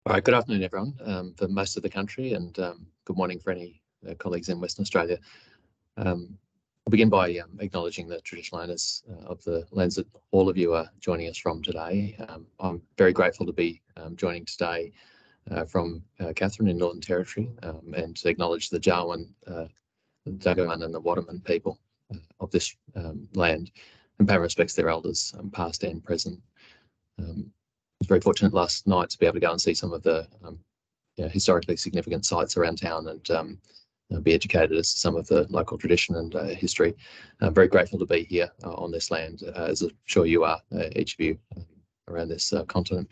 All right, good afternoon, everyone, for most of the country, and good morning for any colleagues in Western Australia. I'll begin by acknowledging the traditional owners of the lands that all of you are joining us from today. I'm very grateful to be joining today from Katherine in Northern Territory, and to acknowledge the Jawoyn, the Daggerman and the Waddaman people of this land, and pay respects to their elders, past and present. I was very fortunate last night to be able to go and see some of the historically significant sites around town and be educated as to some of the local tradition and history. I'm very grateful to be here on this land, as I'm sure you are, each of you, around this continent.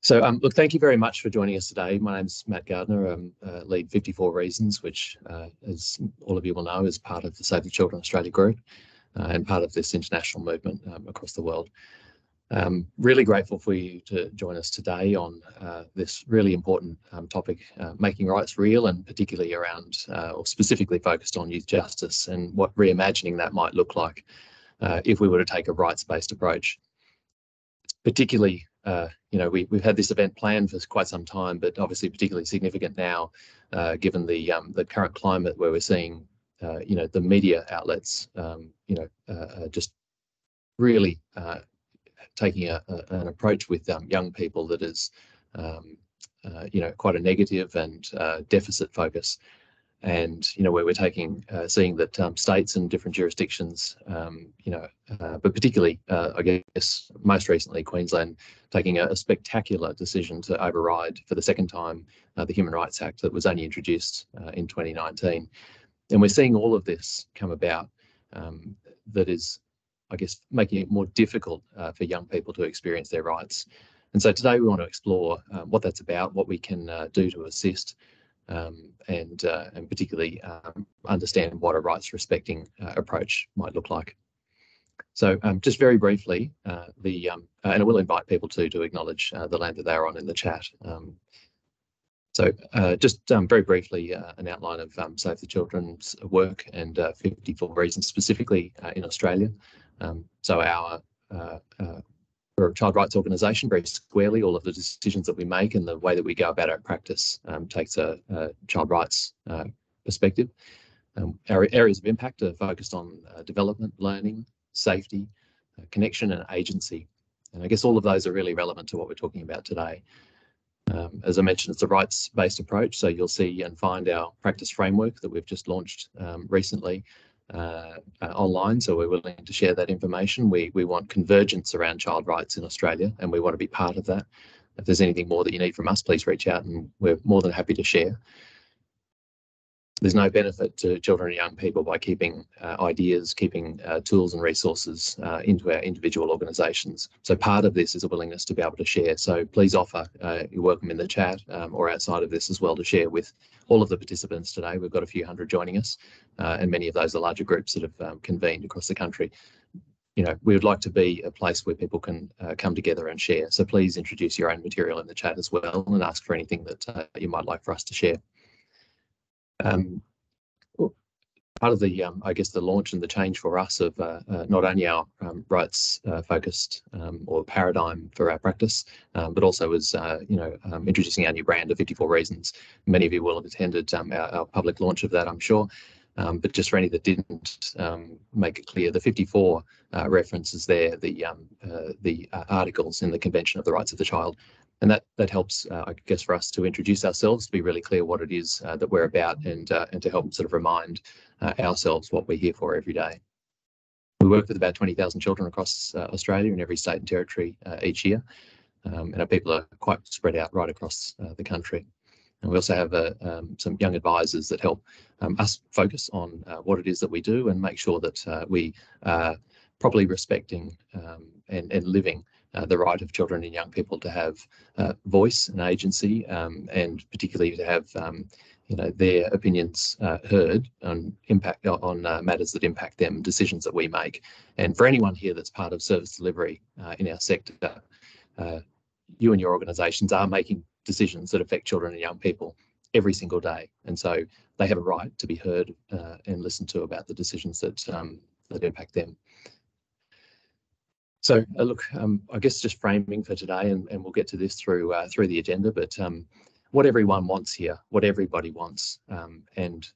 So look, thank you very much for joining us today. My name's Matt Gardiner. I lead 54 Reasons, which, as all of you will know, is part of the Save the Children Australia group and part of this international movement across the world. Really grateful for you to join us today on this really important topic, making rights real, and particularly around, or specifically focused on youth justice and what reimagining that might look like if we were to take a rights-based approach. Particularly, we've had this event planned for quite some time, but obviously particularly significant now, given the current climate where we're seeing, the media outlets, just really taking an approach with young people that is, quite a negative and deficit focus, and where we're seeing that states and different jurisdictions, but particularly, I guess, most recently Queensland, taking a spectacular decision to override for the second time the Human Rights Act that was only introduced in 2019, and we're seeing all of this come about that is, I guess, making it more difficult for young people to experience their rights. And so today we want to explore what that's about, what we can do to assist, and particularly understand what a rights-respecting approach might look like. So just very briefly, and I will invite people to acknowledge the land that they're on in the chat. Just very briefly, an outline of Save the Children's work and 54 Reasons specifically in Australia. We're a child rights organisation, very squarely all of the decisions that we make and the way that we go about our practice takes a child rights perspective. Our areas of impact are focused on development, learning, safety, connection and agency. And I guess all of those are really relevant to what we're talking about today. As I mentioned, it's a rights-based approach, so you'll see and find our practice framework that we've just launched recently online, so we're willing to share that information. We want convergence around child rights in Australia, and we want to be part of that. If there's anything more that you need from us, please reach out and we're more than happy to share. There's no benefit to children and young people by keeping ideas, keeping tools and resources into our individual organisations. So part of this is a willingness to be able to share. So please offer, you're welcome in the chat or outside of this as well to share with all of the participants today. We've got a few hundred joining us, and many of those are larger groups that have convened across the country. We would like to be a place where people can come together and share. So please introduce your own material in the chat as well and ask for anything that you might like for us to share. Part of the, I guess, the launch and the change for us of not only our rights focused or paradigm for our practice, but also as introducing our new brand of 54 Reasons. Many of you will have attended our public launch of that, I'm sure. But just for any that didn't, make it clear, the 54 references there, the articles in the Convention of the Rights of the Child. And that helps, I guess, for us to introduce ourselves, to be really clear what it is that we're about, and to help sort of remind ourselves what we're here for every day. We work with about 20,000 children across Australia in every state and territory each year, and our people are quite spread out right across the country. And we also have some young advisors that help us focus on what it is that we do and make sure that we are properly respecting and living the right of children and young people to have voice and agency, and particularly to have their opinions heard on matters that impact them, decisions that we make. And for anyone here that's part of service delivery in our sector, you and your organisations are making decisions that affect children and young people every single day, and so they have a right to be heard and listened to about the decisions that impact them. So look, I guess just framing for today, and we'll get to this through the agenda, but what everyone wants here, what everybody wants, and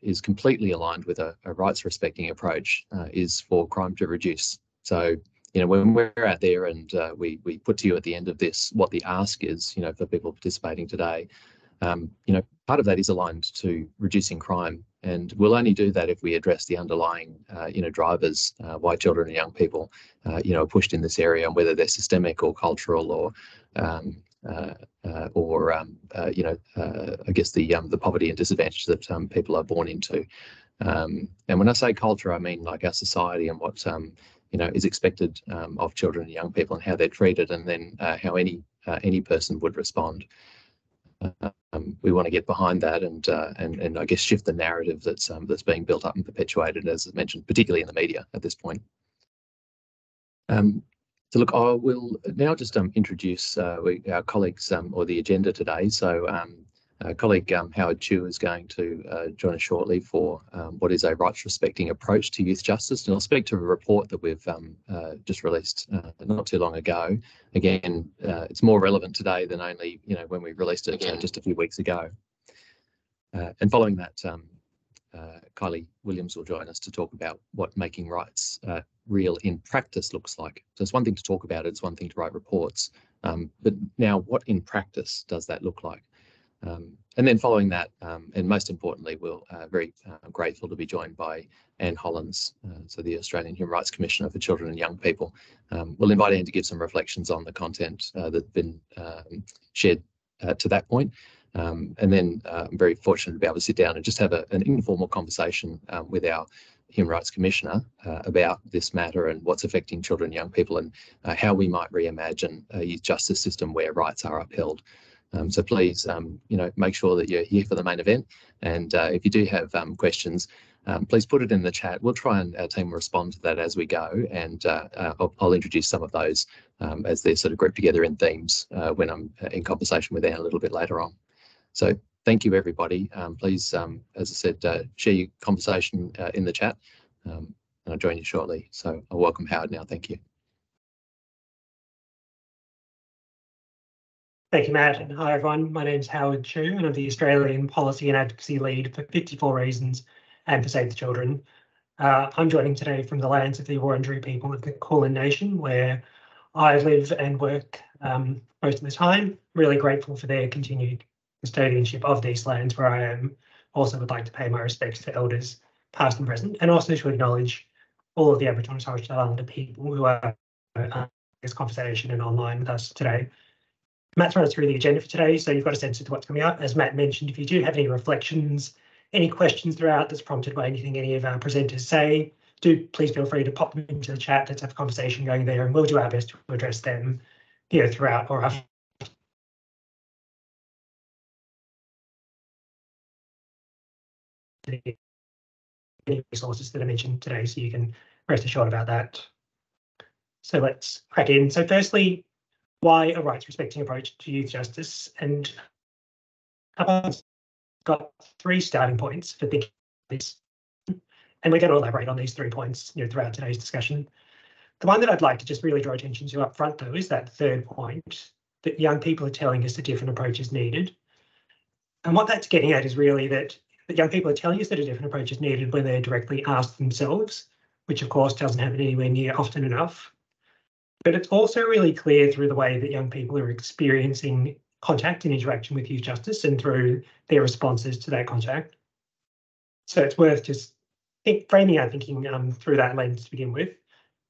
is completely aligned with a rights-respecting approach, is for crime to reduce. So, when we're out there and we put to you at the end of this what the ask is, for people participating today, part of that is aligned to reducing crime, and we'll only do that if we address the underlying, drivers, why children and young people, are pushed in this area, and whether they're systemic or cultural or, I guess the poverty and disadvantage that people are born into. And when I say culture, I mean like our society and what is expected of children and young people, and how they're treated, and then how any person would respond. We want to get behind that and I guess shift the narrative that's being built up and perpetuated, as I mentioned, particularly in the media at this point. So look, I will now just introduce our colleagues or the agenda today. So colleague Howard Chu is going to join us shortly for what is a rights-respecting approach to youth justice, and I'll speak to a report that we've just released not too long ago. Again, it's more relevant today than only when we released it just a few weeks ago. And following that, Kylie Williams will join us to talk about what making rights real in practice looks like. So it's one thing to talk about it, it's one thing to write reports, but now what in practice does that look like? And then following that, and most importantly, we're very grateful to be joined by Anne Hollonds, so the Australian Human Rights Commissioner for Children and Young People. We'll invite Anne to give some reflections on the content that's been shared to that point. And then I'm very fortunate to be able to sit down and just have an informal conversation with our Human Rights Commissioner about this matter and what's affecting children and young people, and how we might reimagine a youth justice system where rights are upheld. So please, make sure that you're here for the main event. And if you do have questions, please put it in the chat. We'll try and our team will respond to that as we go. And I'll introduce some of those as they're sort of grouped together in themes when I'm in conversation with Anne a little bit later on. So thank you, everybody. Please, as I said, share your conversation in the chat, and I'll join you shortly. So I'll welcome Howard now. Thank you. Thank you, Matt, and hi everyone. My name is Howard Chu, and I'm the Australian Policy and Advocacy Lead for 54 Reasons and for Save the Children. I'm joining today from the lands of the Wurundjeri people of the Kulin Nation, where I live and work most of the time. Really grateful for their continued custodianship of these lands where I am. Also would like to pay my respects to elders, past and present, and also to acknowledge all of the Aboriginal and Torres Strait Islander people who are in this conversation and online with us today. Matt's run us through the agenda for today, so you've got a sense of what's coming up. As Matt mentioned, if you do have any reflections, any questions throughout that's prompted by anything any of our presenters say, do please feel free to pop them into the chat. Let's have a conversation going there, and we'll do our best to address them throughout or after the resources that I mentioned today, so you can rest assured about that. So let's crack in. So firstly, why a rights-respecting approach to youth justice? And I've got 3 starting points for thinking this, and we're going to elaborate on these 3 points throughout today's discussion. The one that I'd like to just really draw attention to up front, though, is that third point, that young people are telling us a different approach is needed. And what that's getting at is really that young people are telling us that a different approach is needed when they're directly asked themselves, which of course doesn't happen anywhere near often enough. But it's also really clear through the way that young people are experiencing contact and interaction with youth justice and through their responses to that contact. So it's worth just framing our thinking through that lens to begin with.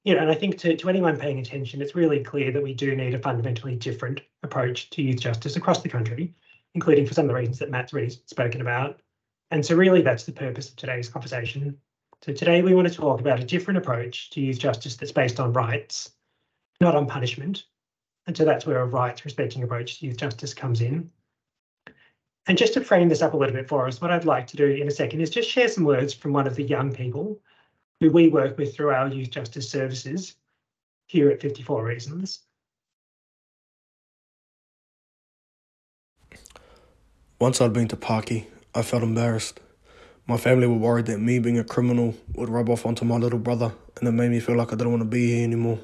And I think to anyone paying attention, it's really clear that we do need a fundamentally different approach to youth justice across the country, including for some of the reasons that Matt's already spoken about. And so really that's the purpose of today's conversation. So today we want to talk about a different approach to youth justice that's based on rights, not on punishment. And so that's where a rights-respecting approach to youth justice comes in. And just to frame this up a little bit for us, what I'd like to do in a second is just share some words from one of the young people who we work with through our youth justice services here at 54 Reasons. Once I'd been to Parky, I felt embarrassed. My family were worried that me being a criminal would rub off onto my little brother, and it made me feel like I didn't want to be here anymore.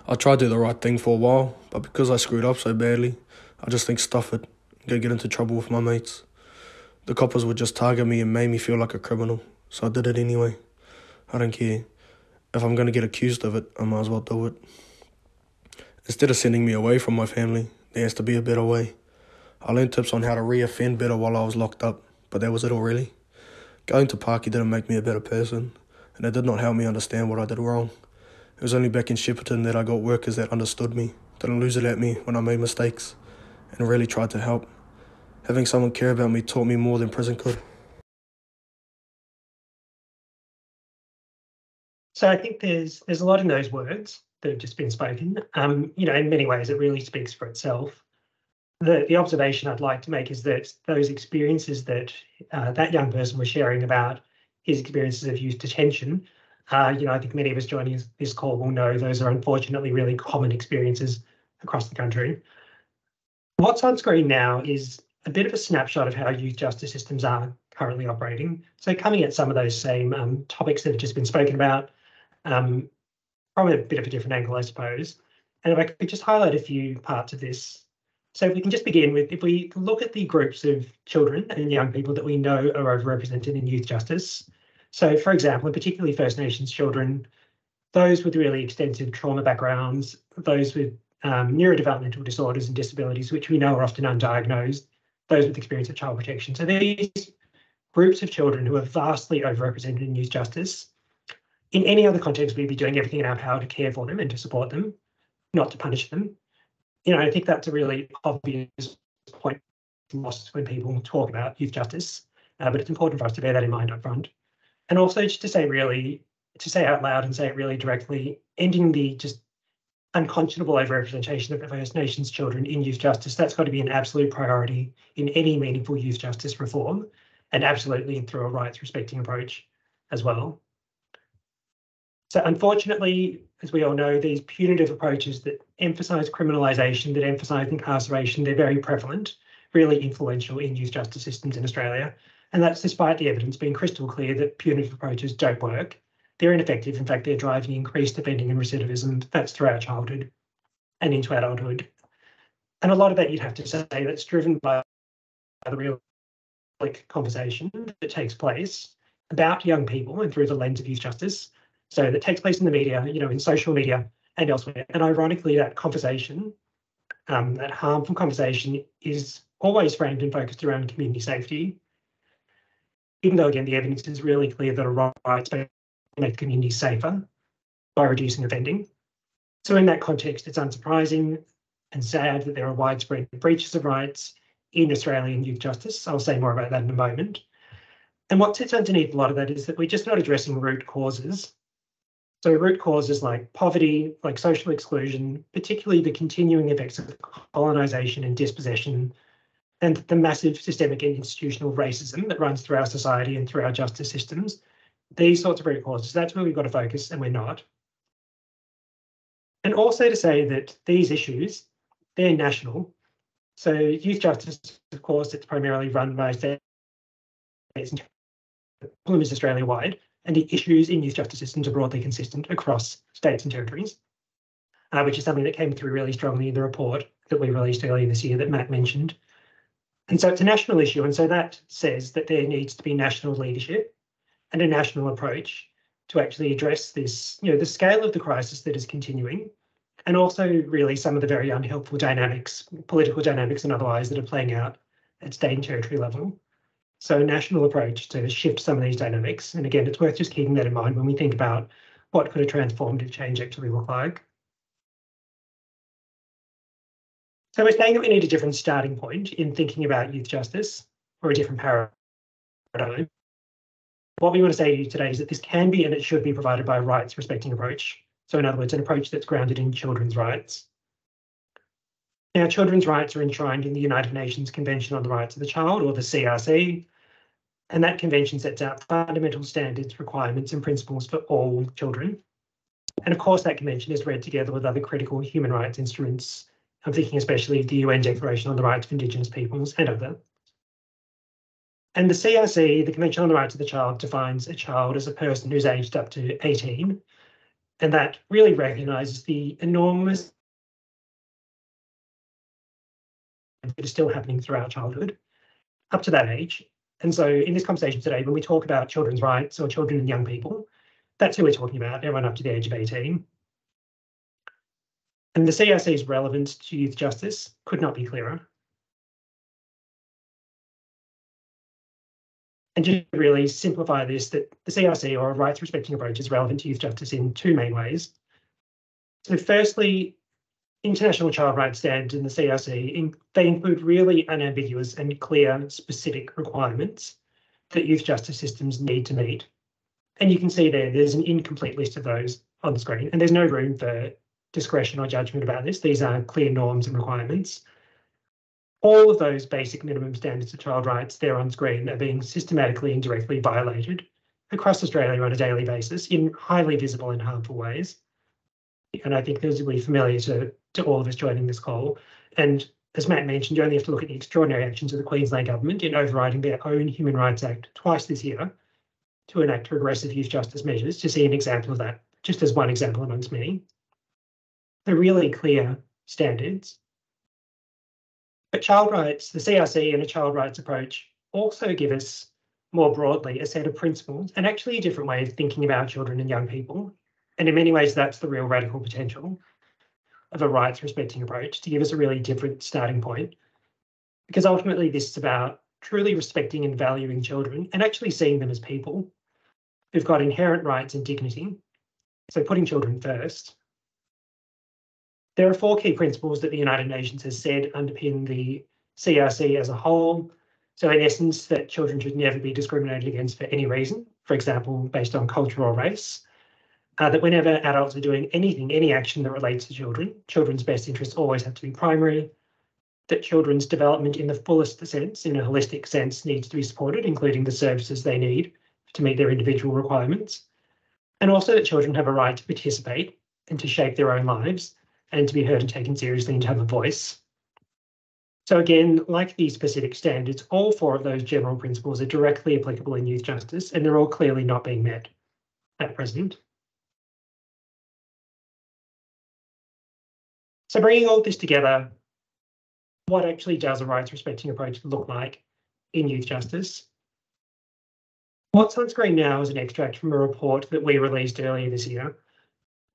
I tried to do the right thing for a while, but because I screwed up so badly, I just think stuff it, go get into trouble with my mates. The coppers would just target me and made me feel like a criminal, so I did it anyway. I don't care. If I'm going to get accused of it, I might as well do it. Instead of sending me away from my family, there has to be a better way. I learned tips on how to re-offend better while I was locked up, but that was it all really. Going to Parky didn't make me a better person, and it did not help me understand what I did wrong. It was only back in Shepparton that I got workers that understood me, didn't lose it at me when I made mistakes, and really tried to help. Having someone care about me taught me more than prison could. So I think there's a lot in those words that have just been spoken. You know, in many ways, it really speaks for itself. The observation I'd like to make is that those experiences that that young person was sharing about his experiences of youth detention, you know, I think many of us joining this call will know those are unfortunately really common experiences across the country. What's on screen now is a bit of a snapshot of how youth justice systems are currently operating. So coming at some of those same topics that have just been spoken about, from a bit of a different angle, I suppose. And if I could just highlight a few parts of this. So if we can just begin with, if we look at the groups of children and young people that we know are overrepresented in youth justice. So for example, and particularly First Nations children, those with really extensive trauma backgrounds, those with neurodevelopmental disorders and disabilities, which we know are often undiagnosed, those with experience of child protection. So these groups of children who are vastly overrepresented in youth justice. In any other context, we'd be doing everything in our power to care for them and to support them, not to punish them. You know, I think that's a really obvious point lost when people talk about youth justice, but it's important for us to bear that in mind up front. And also just to say out loud and say it really directly, ending the just unconscionable overrepresentation of First Nations children in youth justice, that's got to be an absolute priority in any meaningful youth justice reform, and absolutely through a rights respecting approach as well. So unfortunately, as we all know, these punitive approaches that emphasise criminalisation, that emphasise incarceration, they're very prevalent, really influential in youth justice systems in Australia. And that's despite the evidence being crystal clear that punitive approaches don't work. They're ineffective. In fact, they're driving increased offending and recidivism. That's throughout childhood and into adulthood. And a lot of that you'd have to say that's driven by the real conversation that takes place about young people and through the lens of youth justice. So that takes place in the media, you know, in social media and elsewhere. And ironically, that conversation, that harmful conversation, is always framed and focused around community safety. Even though, again, the evidence is really clear that a rights make communities safer by reducing offending. So in that context, it's unsurprising and sad that there are widespread breaches of rights in Australian youth justice. I'll say more about that in a moment. And what sits underneath a lot of that is that we're just not addressing root causes. So root causes like poverty, like social exclusion, particularly the continuing effects of colonisation and dispossession, and the massive systemic and institutional racism that runs through our society and through our justice systems. These sorts of root causes, that's where we've got to focus, and we're not. And also to say that these issues, they're national. So youth justice, of course, it's primarily run by states. The problem is Australia-wide, and the issues in youth justice systems are broadly consistent across states and territories, which is something that came through really strongly in the report that we released earlier this year that Matt mentioned. And so it's a national issue, and so that says that there needs to be national leadership and a national approach to actually address this, you know, the scale of the crisis that is continuing, and also really some of the very unhelpful dynamics, political dynamics and otherwise, that are playing out at state and territory level. So a national approach to shift some of these dynamics. And again, it's worth just keeping that in mind when we think about what could a transformative change actually look like. So we're saying that we need a different starting point in thinking about youth justice, or a different paradigm. What we want to say to you today is that this can be and it should be provided by a rights respecting approach. So in other words, an approach that's grounded in children's rights. Now, children's rights are enshrined in the United Nations Convention on the Rights of the Child, or the CRC, and that convention sets out fundamental standards, requirements and principles for all children. And of course, that convention is read together with other critical human rights instruments. I'm thinking especially of the UN Declaration on the Rights of Indigenous Peoples and other. And the CRC, the Convention on the Rights of the Child, defines a child as a person who's aged up to 18. And that really recognises the enormous that is still happening throughout childhood up to that age. And so in this conversation today, when we talk about children's rights or children and young people, that's who we're talking about, everyone up to the age of 18. And the CRC's relevance to youth justice could not be clearer. And just to really simplify this, that the CRC, or a rights respecting approach, is relevant to youth justice in two main ways. So firstly, international child rights standards in the CRC, they include really unambiguous and clear specific requirements that youth justice systems need to meet. And you can see there's an incomplete list of those on the screen, and there's no room for discretion or judgment about this. These are clear norms and requirements. All of those basic minimum standards of child rights there on screen are being systematically and directly violated across Australia on a daily basis in highly visible and harmful ways. And I think those will be familiar to all of us joining this call. And as Matt mentioned, you only have to look at the extraordinary actions of the Queensland Government in overriding their own Human Rights Act twice this year to enact regressive youth justice measures to see an example of that, just as one example amongst many. They're really clear standards. But child rights, the CRC and a child rights approach also give us more broadly a set of principles and actually a different way of thinking about children and young people. And in many ways, that's the real radical potential of a rights respecting approach, to give us a really different starting point. Because ultimately, this is about truly respecting and valuing children and actually seeing them as people who've got inherent rights and dignity. So putting children first. There are 4 key principles that the United Nations has said underpin the CRC as a whole. So in essence, that children should never be discriminated against for any reason, for example, based on culture or race. That whenever adults are doing anything, any action that relates to children, children's best interests always have to be primary. That children's development in the fullest sense, in a holistic sense, needs to be supported, including the services they need to meet their individual requirements. And also that children have a right to participate and to shape their own lives and to be heard and taken seriously and to have a voice. So again, like these specific standards, all 4 of those general principles are directly applicable in youth justice, and they're all clearly not being met at present. So bringing all this together, what actually does a rights respecting approach look like in youth justice? What's on screen now is an extract from a report that we released earlier this year.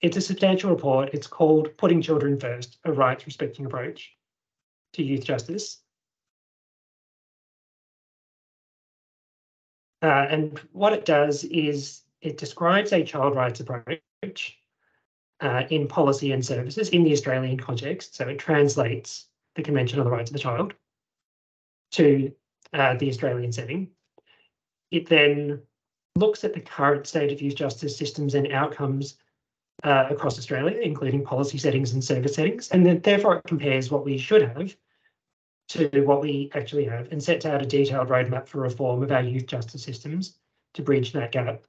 It's a substantial report. It's called Putting Children First, a Rights Respecting Approach to Youth Justice. And what it does is it describes a child rights approach in policy and services in the Australian context. So it translates the Convention on the Rights of the Child to the Australian setting. It then looks at the current state of youth justice systems and outcomes across Australia, including policy settings and service settings, and then therefore it compares what we should have to what we actually have and sets out a detailed roadmap for reform of our youth justice systems to bridge that gap.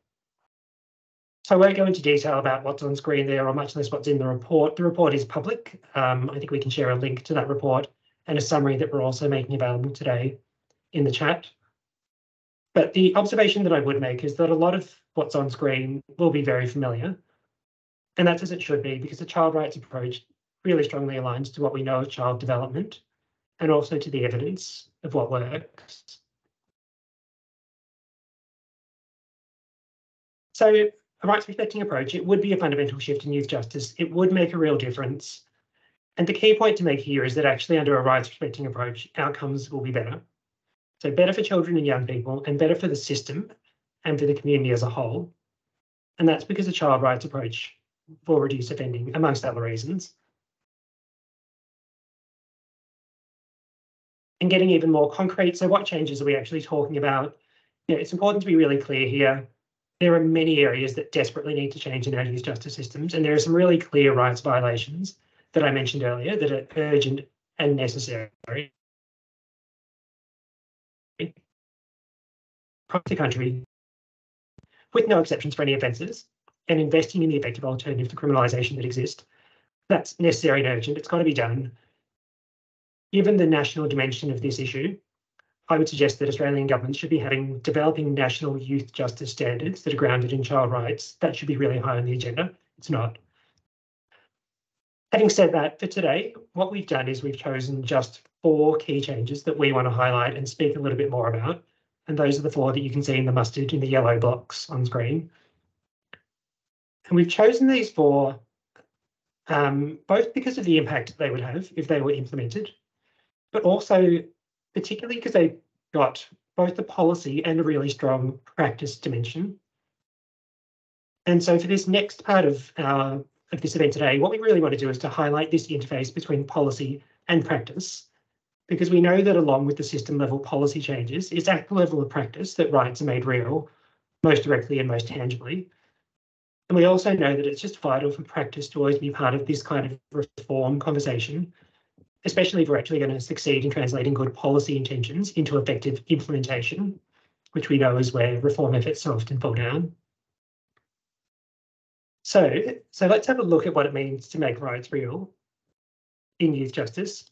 So I won't go into detail about what's on screen there, or much less what's in the report. The report is public. I think we can share a link to that report and a summary that we're also making available today in the chat. But the observation that I would make is that a lot of what's on screen will be very familiar. And that's as it should be, because the child rights approach really strongly aligns to what we know of child development and also to the evidence of what works. So a rights respecting approach, it would be a fundamental shift in youth justice. It would make a real difference. And the key point to make here is that actually under a rights respecting approach, outcomes will be better. So better for children and young people and better for the system and for the community as a whole. And that's because the child rights approach will reduce offending, amongst other reasons. And getting even more concrete, so what changes are we actually talking about? It's important to be really clear here. There are many areas that desperately need to change in our youth justice systems, and there are some really clear rights violations that I mentioned earlier that are urgent and necessary across the country, with no exceptions for any offences, and investing in the effective alternative to criminalisation that exist. That's necessary and urgent. It's got to be done. Given the national dimension of this issue, I would suggest that Australian governments should be developing national youth justice standards that are grounded in child rights. That should be really high on the agenda, it's not. Having said that, for today, what we've done is we've chosen just 4 key changes that we want to highlight and speak a little bit more about. And those are the 4 that you can see in the mustard in the yellow blocks on screen. And we've chosen these 4 both because of the impact they would have if they were implemented, but also particularly because they got both the policy and a really strong practice dimension. And so for this next part of this event today, what we really want to do is to highlight this interface between policy and practice, because we know that along with the system level policy changes, it's at the level of practice that rights are made real most directly and most tangibly. And we also know that it's just vital for practice to always be part of this kind of reform conversation, especially if we're actually going to succeed in translating good policy intentions into effective implementation, which we know is where reform efforts so often fall down. So let's have a look at what it means to make rights real in youth justice.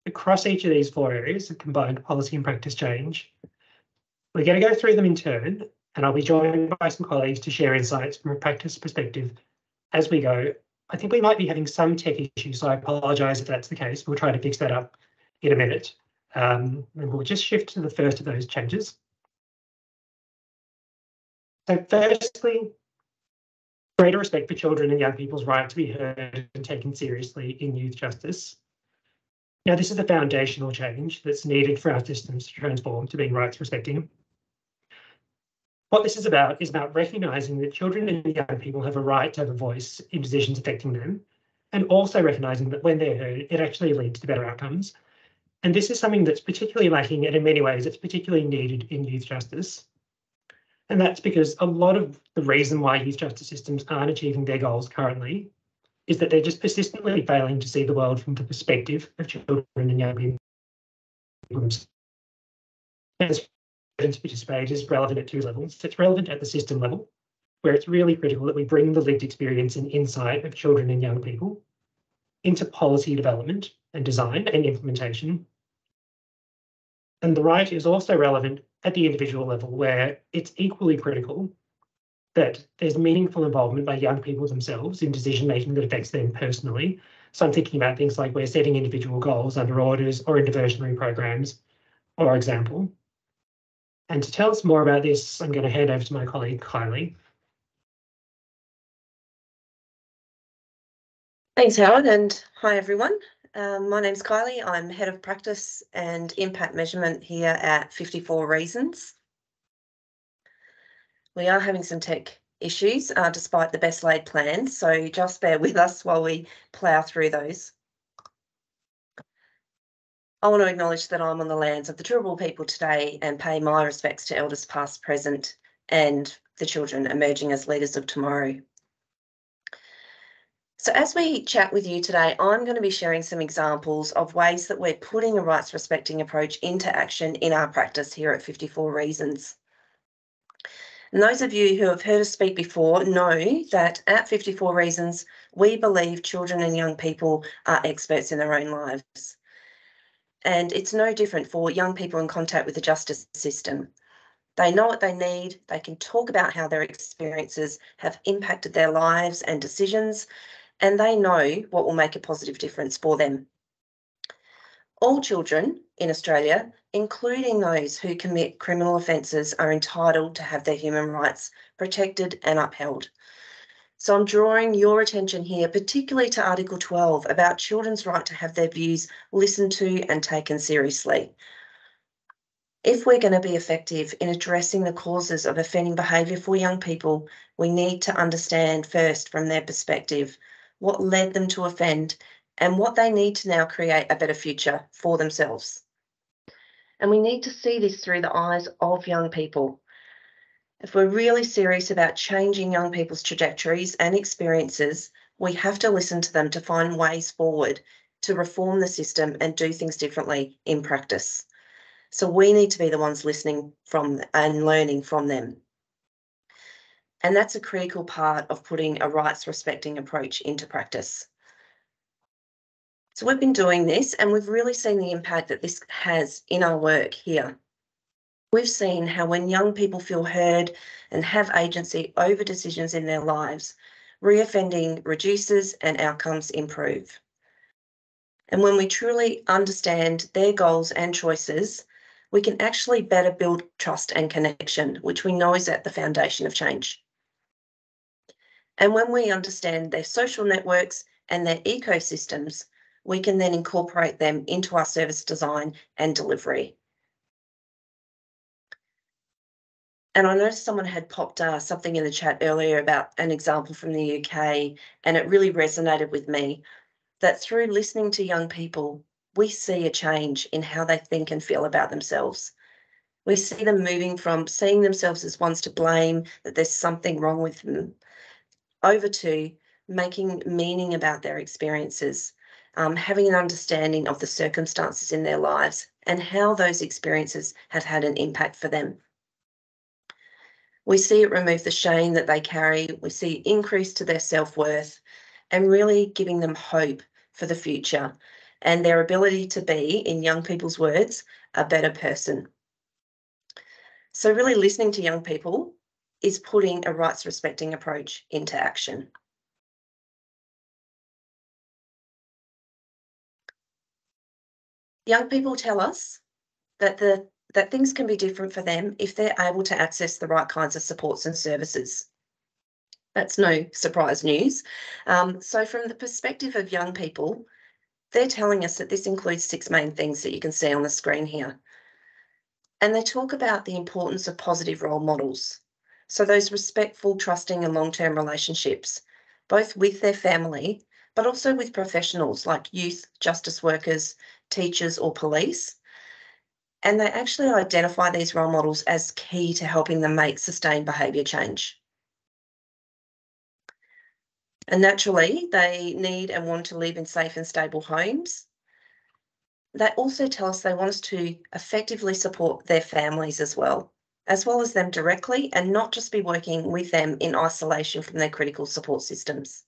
Across each of these 4 areas of combined policy and practice change, we're going to go through them in turn, and I'll be joined by some colleagues to share insights from a practice perspective as we go. I think we might be having some tech issues, so I apologise if that's the case. We'll try to fix that up in a minute. And we'll just shift to the first of those changes. So firstly, greater respect for children and young people's right to be heard and taken seriously in youth justice. Now, this is a foundational change that's needed for our systems to transform to being rights respecting. What this is about recognising that children and young people have a right to have a voice in decisions affecting them, and also recognising that when they're heard, it actually leads to better outcomes. And this is something that's particularly lacking, and in many ways, it's particularly needed in youth justice. And that's because a lot of the reason why youth justice systems aren't achieving their goals currently is that they're just persistently failing to see the world from the perspective of children and young people. As to participate is relevant at 2 levels. It's relevant at the system level, where it's really critical that we bring the lived experience and insight of children and young people into policy development and design and implementation. And the right is also relevant at the individual level, where it's equally critical that there's meaningful involvement by young people themselves in decision making that affects them personally. So I'm thinking about things like we're setting individual goals under orders or in diversionary programs, for example. And to tell us more about this, I'm going to hand over to my colleague, Kylie. Thanks, Howard, and hi, everyone. My name's Kylie. I'm Head of Practice and Impact Measurement here at 54 Reasons. We are having some tech issues despite the best laid plans, so just bear with us while we plough through those. I want to acknowledge that I'm on the lands of the Turrbal people today and pay my respects to elders past, present, and the children emerging as leaders of tomorrow. So as we chat with you today, I'm going to be sharing some examples of ways that we're putting a rights respecting approach into action in our practice here at 54 Reasons. And those of you who have heard us speak before know that at 54 Reasons, we believe children and young people are experts in their own lives. And it's no different for young people in contact with the justice system. They know what they need, they can talk about how their experiences have impacted their lives and decisions, and they know what will make a positive difference for them. All children in Australia, including those who commit criminal offences, are entitled to have their human rights protected and upheld. So I'm drawing your attention here, particularly to Article 12, about children's right to have their views listened to and taken seriously. If we're going to be effective in addressing the causes of offending behaviour for young people, we need to understand first from their perspective what led them to offend and what they need to now create a better future for themselves. And we need to see this through the eyes of young people. If we're really serious about changing young people's trajectories and experiences, we have to listen to them to find ways forward to reform the system and do things differently in practice. So we need to be the ones listening from and learning from them. And that's a critical part of putting a rights respecting approach into practice. So we've been doing this and we've really seen the impact that this has in our work here. We've seen how when young people feel heard and have agency over decisions in their lives, reoffending reduces and outcomes improve. And when we truly understand their goals and choices, we can actually better build trust and connection, which we know is at the foundation of change. And when we understand their social networks and their ecosystems, we can then incorporate them into our service design and delivery. And I noticed someone had popped something in the chat earlier about an example from the UK, and it really resonated with me that through listening to young people, we see a change in how they think and feel about themselves. We see them moving from seeing themselves as ones to blame, that there's something wrong with them, over to making meaning about their experiences, having an understanding of the circumstances in their lives and how those experiences have had an impact for them. We see it remove the shame that they carry, we see increase to their self-worth and really giving them hope for the future and their ability to be, in young people's words, a better person. So really listening to young people is putting a rights respecting approach into action. Young people tell us that things can be different for them if they're able to access the right kinds of supports and services. That's no surprise news. So from the perspective of young people, they're telling us that this includes 6 main things that you can see on the screen here. And they talk about the importance of positive role models. So those respectful, trusting and long-term relationships, both with their family, but also with professionals like youth, justice workers, teachers or police. And they actually identify these role models as key to helping them make sustained behaviour change. And naturally, they need and want to live in safe and stable homes. They also tell us they want us to effectively support their families as well as them directly and not just be working with them in isolation from their critical support systems.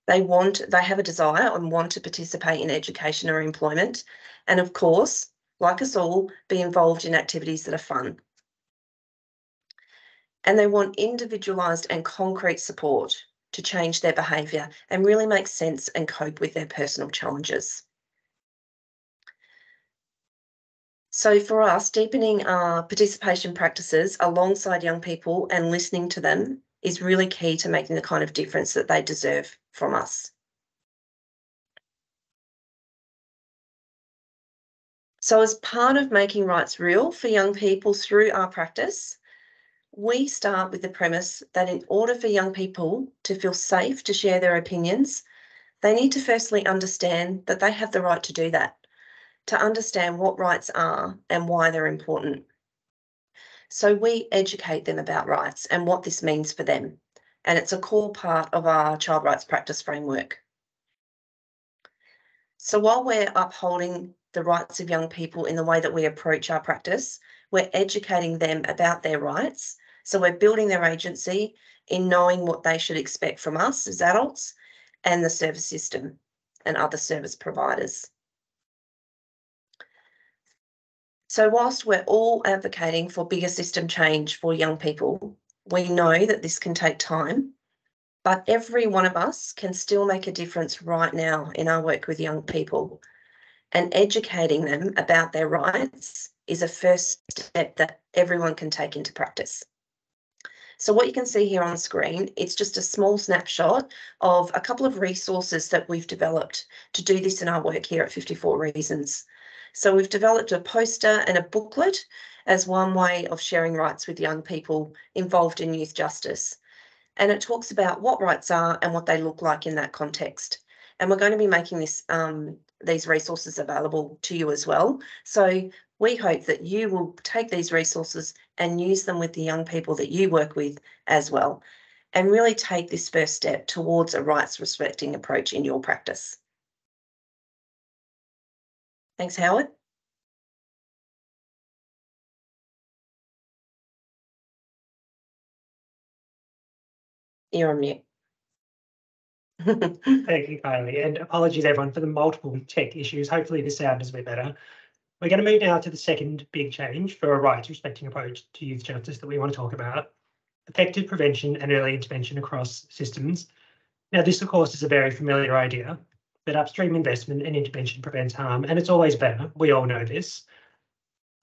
They have a desire and want to participate in education or employment. And of course, like us all, be involved in activities that are fun. And they want individualised and concrete support to change their behaviour and really make sense and cope with their personal challenges. So for us, deepening our participation practices alongside young people and listening to them is really key to making the kind of difference that they deserve from us. So as part of making rights real for young people through our practice, we start with the premise that in order for young people to feel safe to share their opinions, they need to firstly understand that they have the right to do that, to understand what rights are and why they're important. So we educate them about rights and what this means for them. And it's a core part of our child rights practice framework. So while we're upholding the rights of young people in the way that we approach our practice, we're educating them about their rights. So we're building their agency in knowing what they should expect from us as adults and the service system and other service providers. So whilst we're all advocating for bigger system change for young people, we know that this can take time, but every one of us can still make a difference right now in our work with young people. And educating them about their rights is a first step that everyone can take into practice. So what you can see here on screen, it's just a small snapshot of a couple of resources that we've developed to do this in our work here at 54 Reasons. So we've developed a poster and a booklet as one way of sharing rights with young people involved in youth justice. And it talks about what rights are and what they look like in that context. And we're going to be making these resources available to you as well. So we hope that you will take these resources and use them with the young people that you work with as well, and really take this first step towards a rights respecting approach in your practice. Thanks, Howard. You're on mute. Thank you, Kylie, and apologies everyone for the multiple tech issues. Hopefully the sound is a bit better. We're going to move now to the second big change for a rights respecting approach to youth justice that we want to talk about: effective prevention and early intervention across systems. Now, this, of course, is a very familiar idea, that upstream investment and intervention prevents harm, and it's always better. We all know this.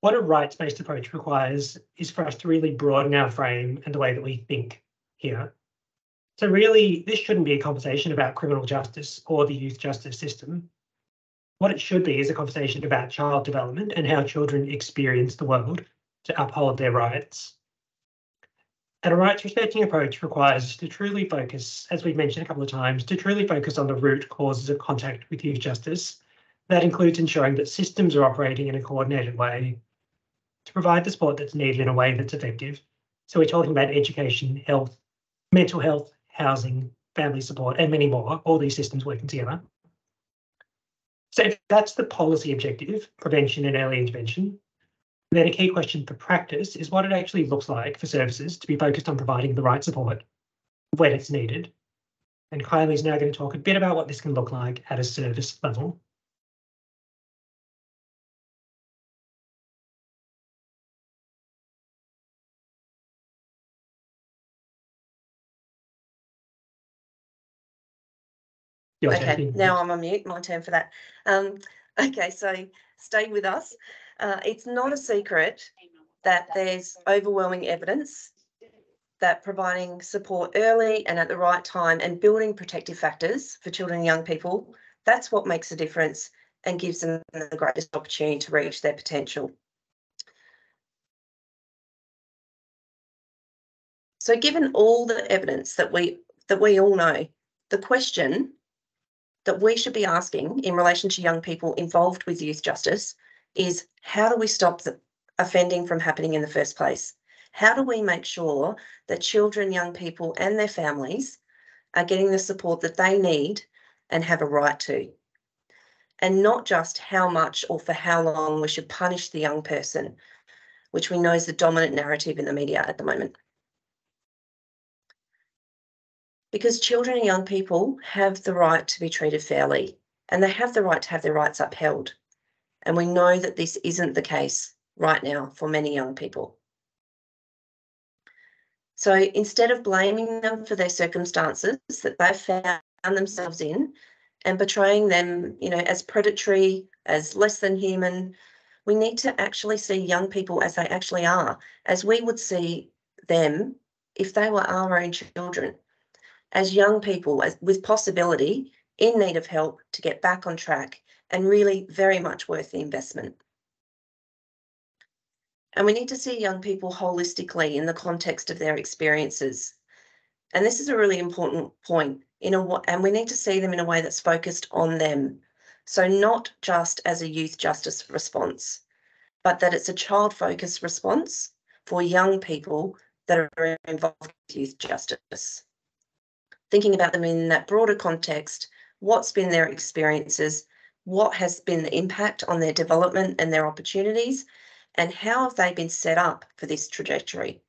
What a rights-based approach requires is for us to really broaden our frame and the way that we think here. So really, this shouldn't be a conversation about criminal justice or the youth justice system. What it should be is a conversation about child development and how children experience the world to uphold their rights. And a rights respecting approach requires us to truly focus, as we've mentioned a couple of times, to truly focus on the root causes of contact with youth justice. That includes ensuring that systems are operating in a coordinated way to provide the support that's needed in a way that's effective. So we're talking about education, health, mental health, housing, family support, and many more, all these systems working together. So if that's the policy objective, prevention and early intervention, then a key question for practice is what it actually looks like for services to be focused on providing the right support when it's needed. And Kylie's now going to talk a bit about what this can look like at a service level. Okay, now I'm on mute, my turn for that. Okay, so stay with us. It's not a secret that there's overwhelming evidence that providing support early and at the right time and building protective factors for children and young people, that's what makes a difference and gives them the greatest opportunity to reach their potential. So given all the evidence that we all know, the question that we should be asking in relation to young people involved with youth justice is, how do we stop the offending from happening in the first place? How do we make sure that children, young people and their families are getting the support that they need and have a right to? And not just how much or for how long we should punish the young person, which we know is the dominant narrative in the media at the moment. Because children and young people have the right to be treated fairly, and they have the right to have their rights upheld. And we know that this isn't the case right now for many young people. So instead of blaming them for their circumstances that they've found themselves in and portraying them, as predatory, as less than human, we need to actually see young people as they actually are, as we would see them if they were our own children. As young people with possibility, in need of help to get back on track, and really very much worth the investment. And we need to see young people holistically in the context of their experiences. And this is a really important point, and we need to see them in a way that's focused on them. So not just as a youth justice response, but that it's a child-focused response for young people that are involved with youth justice. Thinking about them in that broader context, what's been their experiences, what has been the impact on their development and their opportunities, and how have they been set up for this trajectory?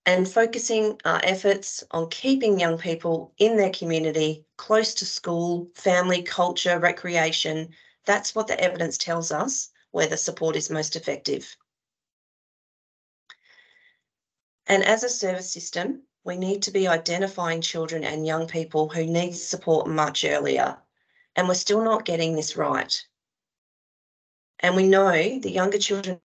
And focusing our efforts on keeping young people in their community, close to school, family, culture, recreation, that's what the evidence tells us where the support is most effective. And as a service system, we need to be identifying children and young people who need support much earlier. And we're still not getting this right. And we know the younger children,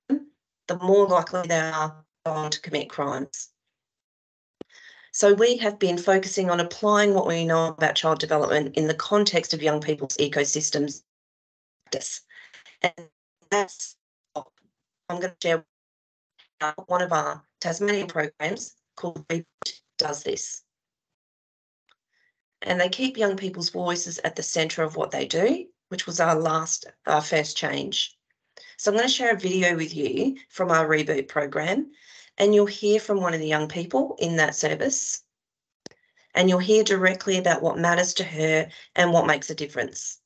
the more likely they are to commit crimes. So we have been focusing on applying what we know about child development in the context of young people's ecosystems. And that's, I'm going to share one of our Tasmanian programs called Reimagined does this. And they keep young people's voices at the centre of what they do, which was our first change. So I'm going to share a video with you from our Reboot program, and you'll hear from one of the young people in that service, and you'll hear directly about what matters to her and what makes a difference.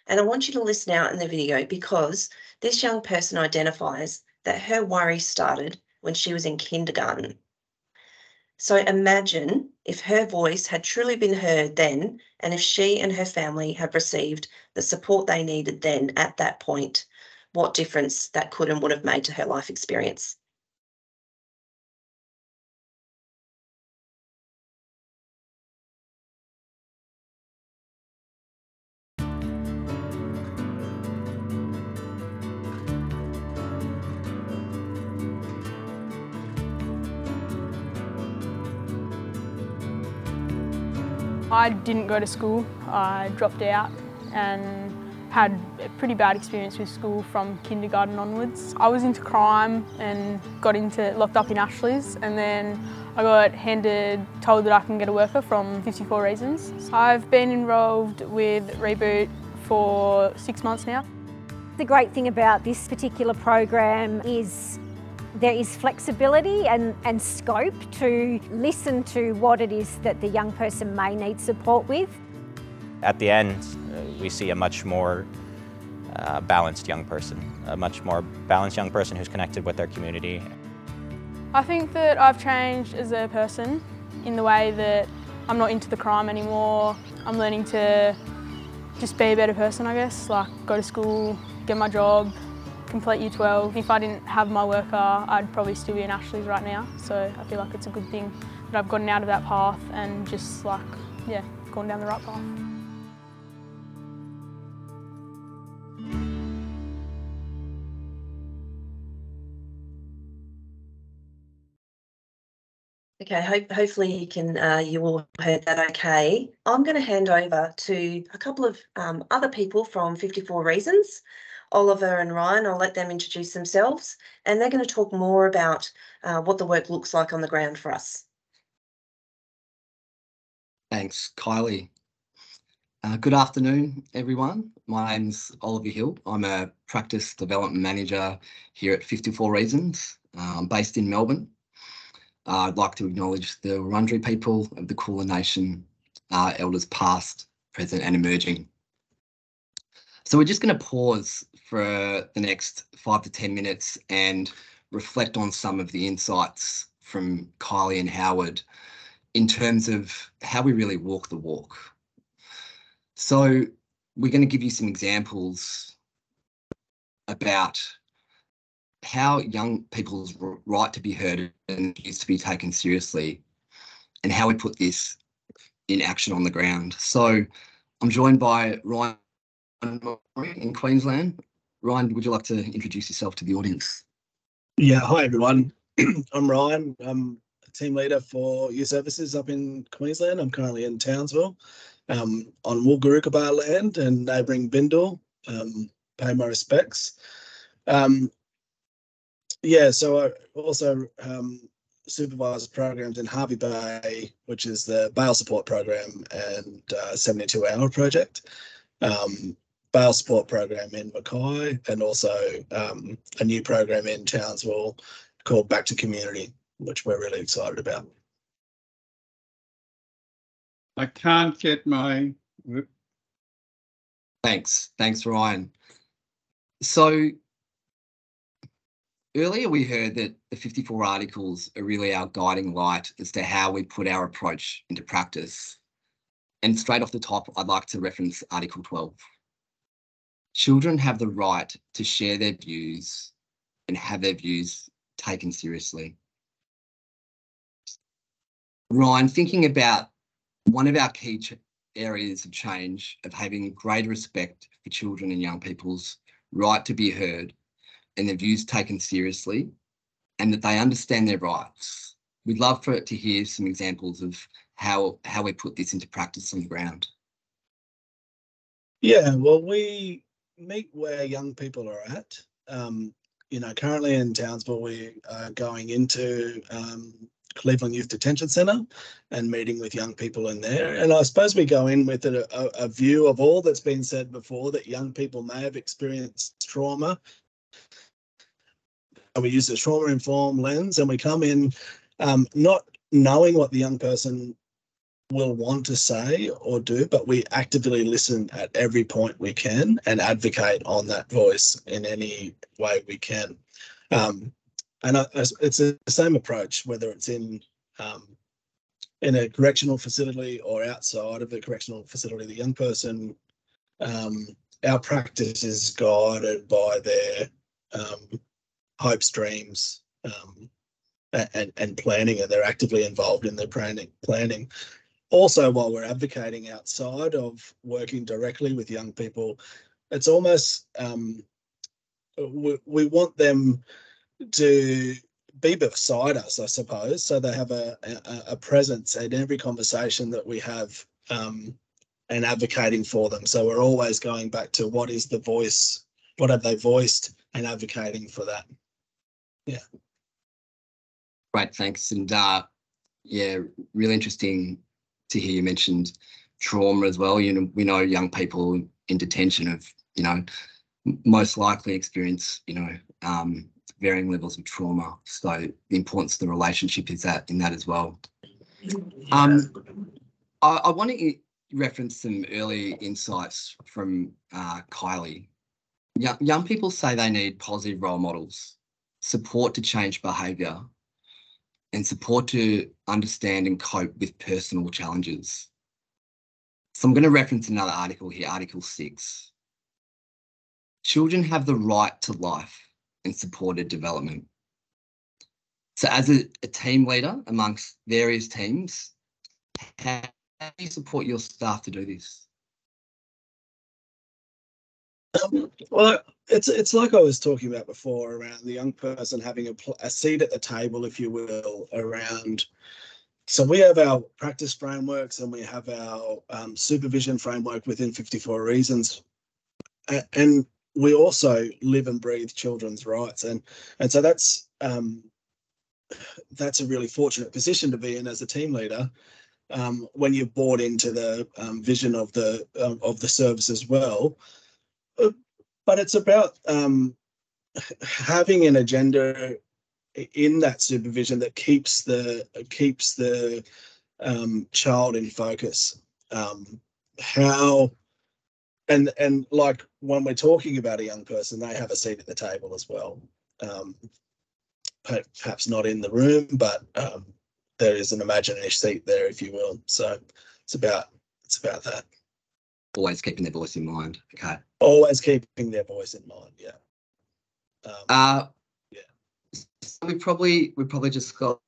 And I want you to listen out in the video because this young person identifies that her worry started when she was in kindergarten. So imagine if her voice had truly been heard then, and if she and her family had received the support they needed then at that point, what difference that could and would have made to her life experience. I didn't go to school. I dropped out and had a pretty bad experience with school from kindergarten onwards. I was into crime and got locked up in Ashley's, and then I got told that I can get a worker from 54 Reasons. I've been involved with Reboot for 6 months now. The great thing about this particular program is there is flexibility and scope to listen to what it is that the young person may need support with. At the end, we see a much more balanced young person, who's connected with their community. I think that I've changed as a person in the way that I'm not into the crime anymore. I'm learning to just be a better person, I guess, like go to school, get my job, complete Year 12. If I didn't have my worker, I'd probably still be in Ashley's right now. So I feel like it's a good thing that I've gotten out of that path and just gone down the right path. Okay, hopefully you all heard that okay. I'm going to hand over to a couple of other people from 54 Reasons. Oliver and Ryan, I'll let them introduce themselves, and they're going to talk more about what the work looks like on the ground for us. Thanks, Kylie. Good afternoon, everyone. My name's Oliver Hill. I'm a Practice Development Manager here at 54 Reasons. I'm based in Melbourne. I'd like to acknowledge the Wurundjeri people of the Kulin Nation, elders past, present and emerging. So we're just going to pause for the next 5 to 10 minutes and reflect on some of the insights from Kylie and Howard in terms of how we really walk the walk. So we're going to give you some examples about how young people's right to be heard and is to be taken seriously, and how we put this in action on the ground. So I'm joined by Ryan in Queensland. Ryan, would you like to introduce yourself to the audience? Yeah, hi everyone. I'm Ryan. I'm a team leader for youth services up in Queensland. I'm currently in Townsville, on Woolgarookabar land and neighbouring Bindal. Pay my respects. So I also supervise programs in Harvey Bay, which is the bail support program, and 72-hour project. Bail support program in Mackay, and also a new program in Townsville called Back to Community, which we're really excited about. I can't get my... Thanks, Ryan. So earlier we heard that the 54 articles are really our guiding light as to how we put our approach into practice. And straight off the top, I'd like to reference Article 12. Children have the right to share their views and have their views taken seriously. Ryan, thinking about one of our key areas of change of having greater respect for children and young people's right to be heard and their views taken seriously, and that they understand their rights. We'd love to hear some examples of how we put this into practice on the ground. Yeah, well, we meet where young people are at. Currently in Townsville, we are going into Cleveland Youth Detention Centre and meeting with young people in there. And I suppose we go in with a view of all that's been said before, that young people may have experienced trauma. And we use a trauma-informed lens, and we come in not knowing what the young person will want to say or do, but we actively listen at every point we can and advocate on that voice in any way we can. And it's the same approach, whether it's in in a correctional facility or outside of a correctional facility, the young person, our practice is guided by their hopes, dreams, and planning, and they're actively involved in their planning. Also, while we're advocating outside of working directly with young people, it's almost we want them to be beside us, I suppose, so they have a presence in every conversation that we have, and advocating for them. So we're always going back to what is the voice, what have they voiced, and advocating for that. Yeah. Great, thanks. And yeah, really interesting to hear you mentioned trauma as well. You know, we know young people in detention have, you know, most likely experience, you know, varying levels of trauma. So the importance of the relationship is in that as well. I want to reference some early insights from Kylie. Young people say they need positive role models, support to change behaviour, and support to understand and cope with personal challenges. So I'm going to reference another article here, Article 6. Children have the right to life and supported development. So as a team leader amongst various teams, how do you support your staff to do this? Well, it's like I was talking about before around the young person having a seat at the table, if you will, around. So we have our practice frameworks and we have our supervision framework within 54 Reasons, and we also live and breathe children's rights, and so that's a really fortunate position to be in as a team leader, when you've bought into the vision of the service as well. But it's about having an agenda in that supervision that keeps the child in focus. How and like when we're talking about a young person, they have a seat at the table as well. Perhaps not in the room, but there is an imaginary seat there, if you will. So it's about that. Always keeping their voice in mind. Okay. Always keeping their voice in mind. Yeah. Yeah. So we probably just got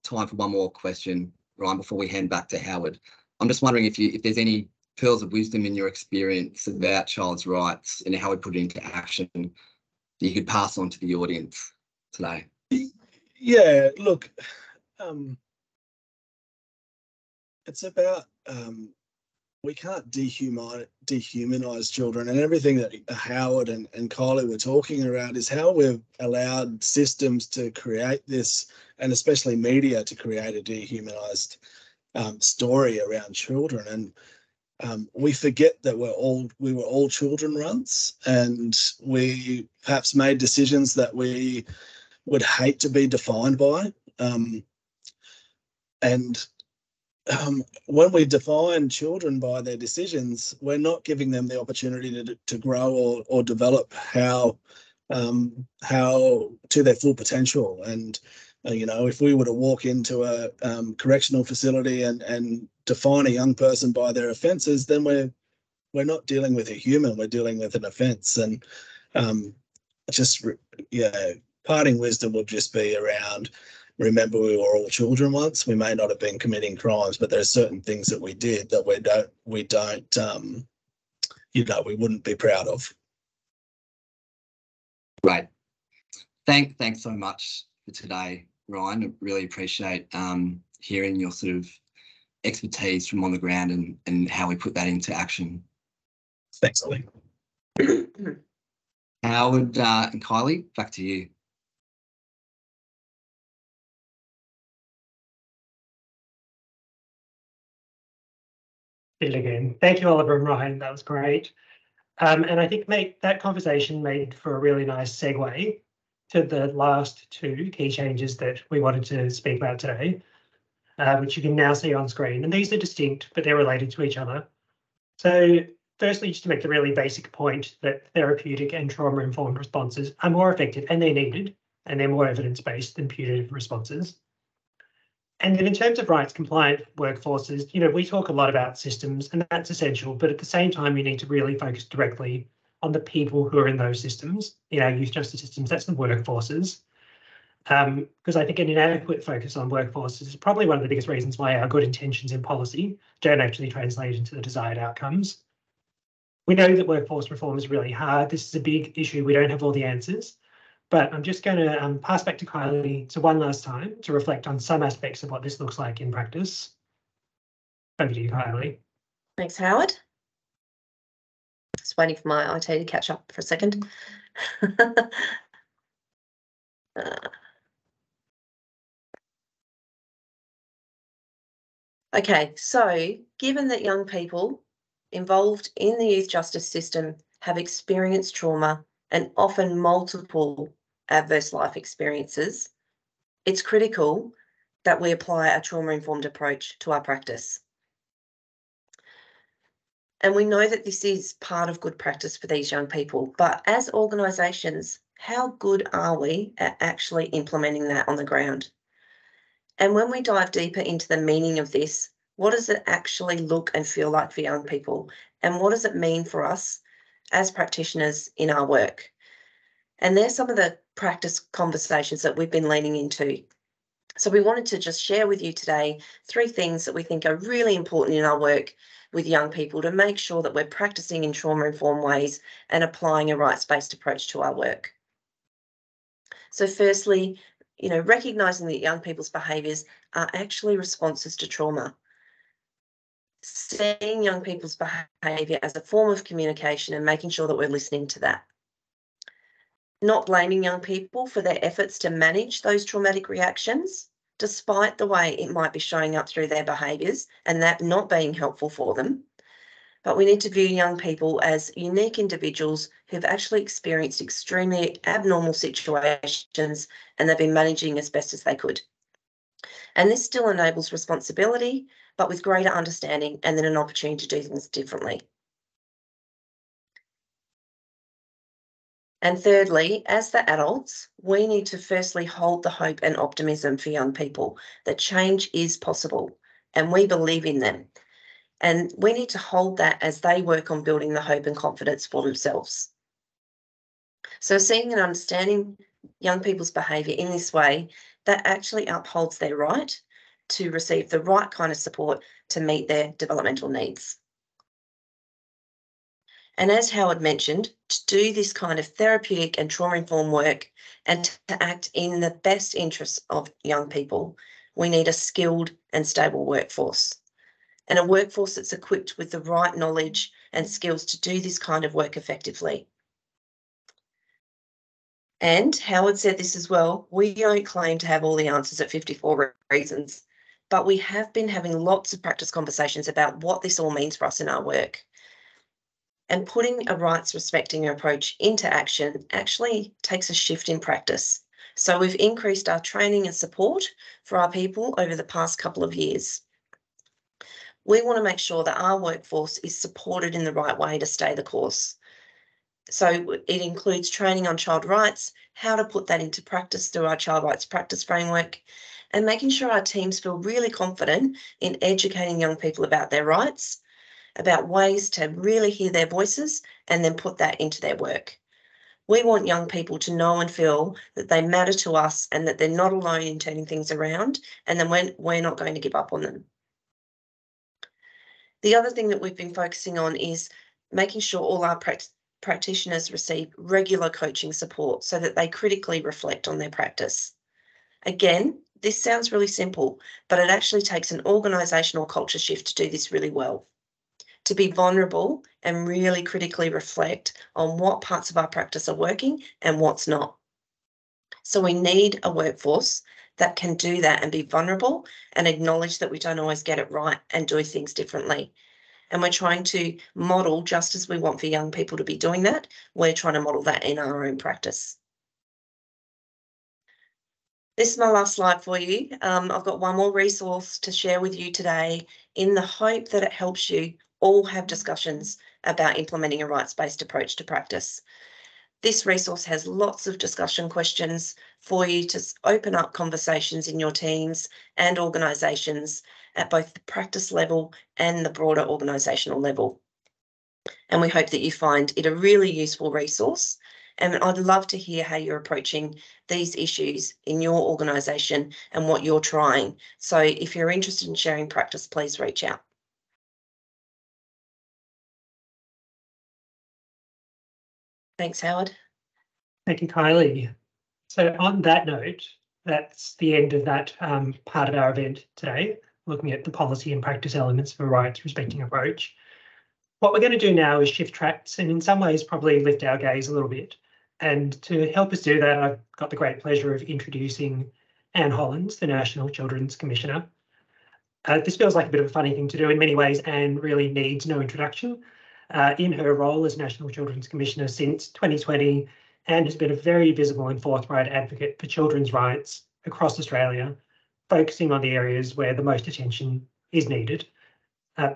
time for one more question, Ryan, before we hand back to Howard. I'm just wondering if there's any pearls of wisdom in your experience about child's rights and how we put it into action that you could pass on to the audience today. Yeah. Look, it's about. We can't dehumanize children, and everything that Howard and Kylie were talking around is how we've allowed systems to create this, and especially media to create a dehumanized story around children. And we forget that we were all children once, and we perhaps made decisions that we would hate to be defined by. When we define children by their decisions, we're not giving them the opportunity to grow or develop how to their full potential. And you know, if we were to walk into a correctional facility and define a young person by their offences, then we're not dealing with a human, we're dealing with an offence. And parting wisdom would just be around. Remember, we were all children once. We may not have been committing crimes, but there are certain things that we did that we wouldn't be proud of. Great. Thanks so much for today, Ryan. I really appreciate hearing your sort of expertise from on the ground and how we put that into action. Thanks, Ollie. Howard and Kylie, back to you. Again, thank you, Oliver and Ryan. That was great. And I think that conversation made for a really nice segue to the last two key changes that we wanted to speak about today, which you can now see on screen. And these are distinct, but they're related to each other. So firstly, just to make the really basic point that therapeutic and trauma-informed responses are more effective, and they're needed, and they're more evidence-based than punitive responses. And then in terms of rights compliant workforces, we talk a lot about systems, and that's essential, but at the same time, we need to really focus directly on the people who are in those systems, youth justice systems, that's the workforces. Because I think an inadequate focus on workforces is probably one of the biggest reasons why our good intentions in policy don't actually translate into the desired outcomes. We know that workforce reform is really hard. This is a big issue. We don't have all the answers. But I'm just going to pass back to Kylie to one last time to reflect on some aspects of what this looks like in practice. Over to you, Kylie. Thanks, Howard. Just waiting for my IT to catch up for a second. Okay, so given that young people involved in the youth justice system have experienced trauma and often multiple adverse life experiences, it's critical that we apply a trauma-informed approach to our practice. And we know that this is part of good practice for these young people, but as organisations, how good are we at actually implementing that on the ground? And when we dive deeper into the meaning of this, what does it actually look and feel like for young people? And what does it mean for us as practitioners in our work? And there's some of the practice conversations that we've been leaning into. So we wanted to just share with you today 3 things that we think are really important in our work with young people to make sure that we're practicing in trauma-informed ways and applying a rights-based approach to our work. So firstly, recognising that young people's behaviours are actually responses to trauma. Seeing young people's behaviour as a form of communication and making sure that we're listening to that. Not blaming young people for their efforts to manage those traumatic reactions, despite the way it might be showing up through their behaviours and that not being helpful for them. But we need to view young people as unique individuals who've actually experienced extremely abnormal situations and they've been managing as best as they could. And this still enables responsibility, but with greater understanding and then an opportunity to do things differently. And thirdly, as the adults, we need to firstly hold the hope and optimism for young people that change is possible and we believe in them. And we need to hold that as they work on building the hope and confidence for themselves. So seeing and understanding young people's behaviour in this way, that actually upholds their right to receive the right kind of support to meet their developmental needs. And as Howard mentioned, to do this kind of therapeutic and trauma-informed work and to act in the best interests of young people, we need a skilled and stable workforce. And a workforce that's equipped with the right knowledge and skills to do this kind of work effectively. And Howard said this as well, we don't claim to have all the answers at 54 Reasons, but we have been having lots of practice conversations about what this all means for us in our work. And putting a rights-respecting approach into action actually takes a shift in practice. So we've increased our training and support for our people over the past couple of years. We want to make sure that our workforce is supported in the right way to stay the course. So it includes training on child rights, how to put that into practice through our child rights practice framework, and making sure our teams feel really confident in educating young people about their rights, about ways to really hear their voices and then put that into their work. We want young people to know and feel that they matter to us and that they're not alone in turning things around, and then we're not going to give up on them. The other thing that we've been focusing on is making sure all our practitioners receive regular coaching support so that they critically reflect on their practice. Again, this sounds really simple, but it actually takes an organisational culture shift to do this really well. To be vulnerable and really critically reflect on what parts of our practice are working and what's not. So we need a workforce that can do that and be vulnerable and acknowledge that we don't always get it right and do things differently. And we're trying to model, just as we want for young people to be doing that, we're trying to model that in our own practice. This is my last slide for you. I've got one more resource to share with you today in the hope that it helps you all have discussions about implementing a rights-based approach to practice. This resource has lots of discussion questions for you to open up conversations in your teams and organisations at both the practice level and the broader organisational level. And we hope that you find it a really useful resource. And I'd love to hear how you're approaching these issues in your organisation and what you're trying. So if you're interested in sharing practice, please reach out. Thanks, Howard. Thank you, Kylie. So on that note, that's the end of that part of our event today, looking at the policy and practice elements of a rights respecting approach. What we're going to do now is shift tracks and in some ways probably lift our gaze a little bit. And to help us do that, I've got the great pleasure of introducing Anne Hollonds, the National Children's Commissioner. This feels like a bit of a funny thing to do. In many ways, Anne really needs no introduction. In her role as National Children's Commissioner since 2020, Anne has been a very visible and forthright advocate for children's rights across Australia, focusing on the areas where the most attention is needed.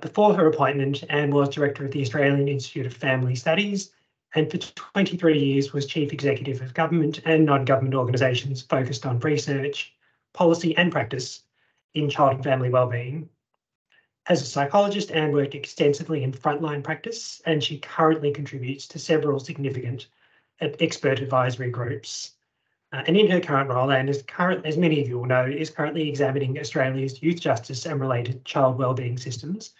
Before her appointment, Anne was Director of the Australian Institute of Family Studies, and for 23 years was Chief Executive of government and non-government organisations focused on research, policy and practice in child and family wellbeing. As a psychologist, Anne worked extensively in frontline practice, and she currently contributes to several significant expert advisory groups. And in her current role, Anne, as many of you will know, is currently examining Australia's youth justice and related child wellbeing systems,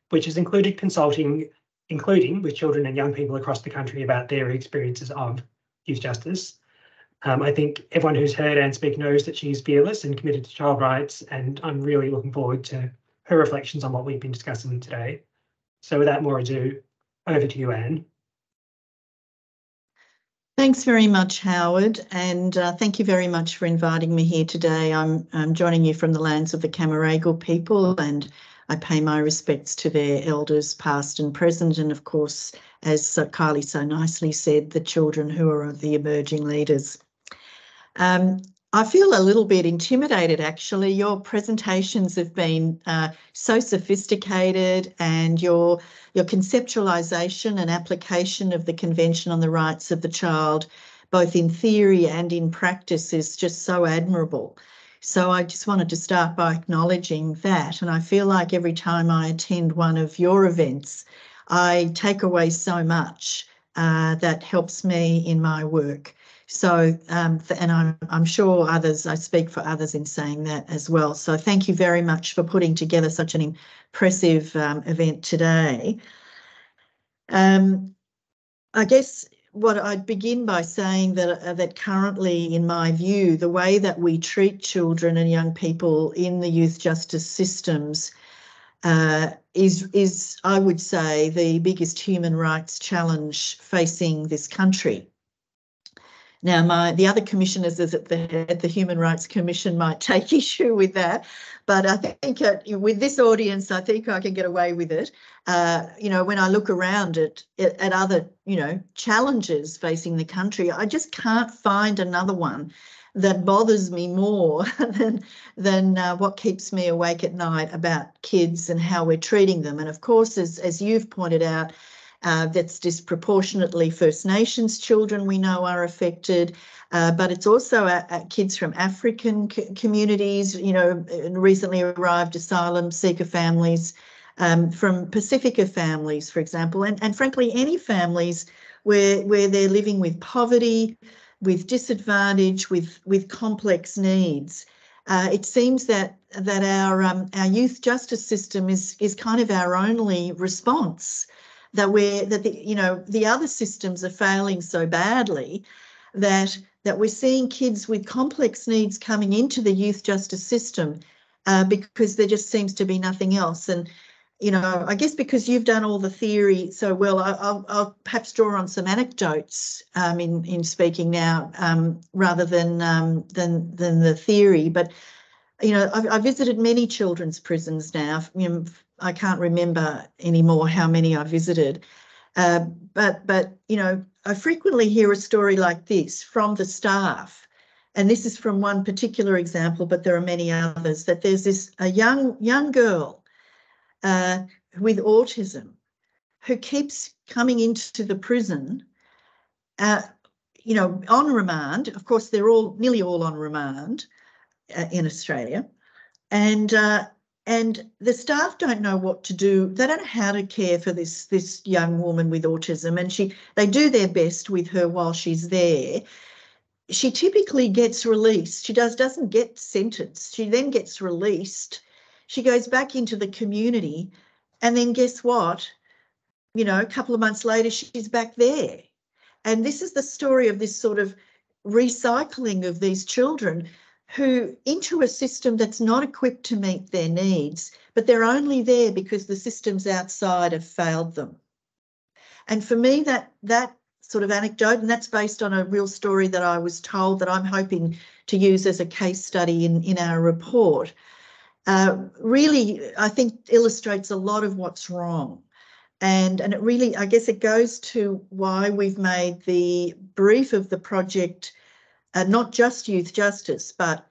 which has included consulting, including with children and young people across the country about their experiences of youth justice. I think everyone who's heard Anne speak knows that she's fearless and committed to child rights, and I'm really looking forward to her reflections on what we've been discussing today. So without more ado, over to you, Anne. Thanks very much, Howard, and thank you very much for inviting me here today. I'm joining you from the lands of the Camaragal people, and I pay my respects to their elders, past and present, and of course, as Kylie so nicely said, the children who are the emerging leaders. I feel a little bit intimidated, actually. Your presentations have been so sophisticated, and your conceptualisation and application of the Convention on the Rights of the Child, both in theory and in practice, is just so admirable. So I just wanted to start by acknowledging that. And I feel like every time I attend one of your events, I take away so much that helps me in my work. So, and I'm sure others, I speak for others in saying that as well. So thank you very much for putting together such an impressive event today. I guess what I'd begin by saying that currently, in my view, the way that we treat children and young people in the youth justice systems is, I would say, the biggest human rights challenge facing this country. Now, the other commissioners at the Human Rights Commission might take issue with that, but I think with this audience, I think I can get away with it. When I look around at other, challenges facing the country, I just can't find another one that bothers me more than what keeps me awake at night about kids and how we're treating them. And of course, as you've pointed out, that's disproportionately First Nations children we know are affected, but it's also kids from African communities, recently arrived asylum seeker families, from Pacifica families, for example, and frankly, any families where they're living with poverty, with disadvantage, with complex needs. It seems that our youth justice system is kind of our only response. The other systems are failing so badly that we're seeing kids with complex needs coming into the youth justice system because there just seems to be nothing else. And I guess because you've done all the theory so well, I'll perhaps draw on some anecdotes in speaking now rather than the theory. But I've visited many children's prisons now. I can't remember anymore how many I visited, but I frequently hear a story like this from the staff, and this is from one particular example, but there are many others. That there's a young girl with autism who keeps coming into the prison you know, on remand. Of course, they're nearly all on remand in Australia, and the staff don't know what to do. They don't know how to care for this young woman with autism, and they do their best with her while she's there. She typically gets released. She doesn't get sentenced. She then gets released. She goes back into the community, and then guess what? You know, a couple of months later, she's back there. And this is the story of this sort of recycling of these children who into a system that's not equipped to meet their needs, but they're only there because the systems outside have failed them. And for me, that sort of anecdote, and that's based on a real story that I was told that I'm hoping to use as a case study in our report, really, I think, illustrates a lot of what's wrong. And it really, I guess it goes to why we've made the brief of the project not just youth justice, but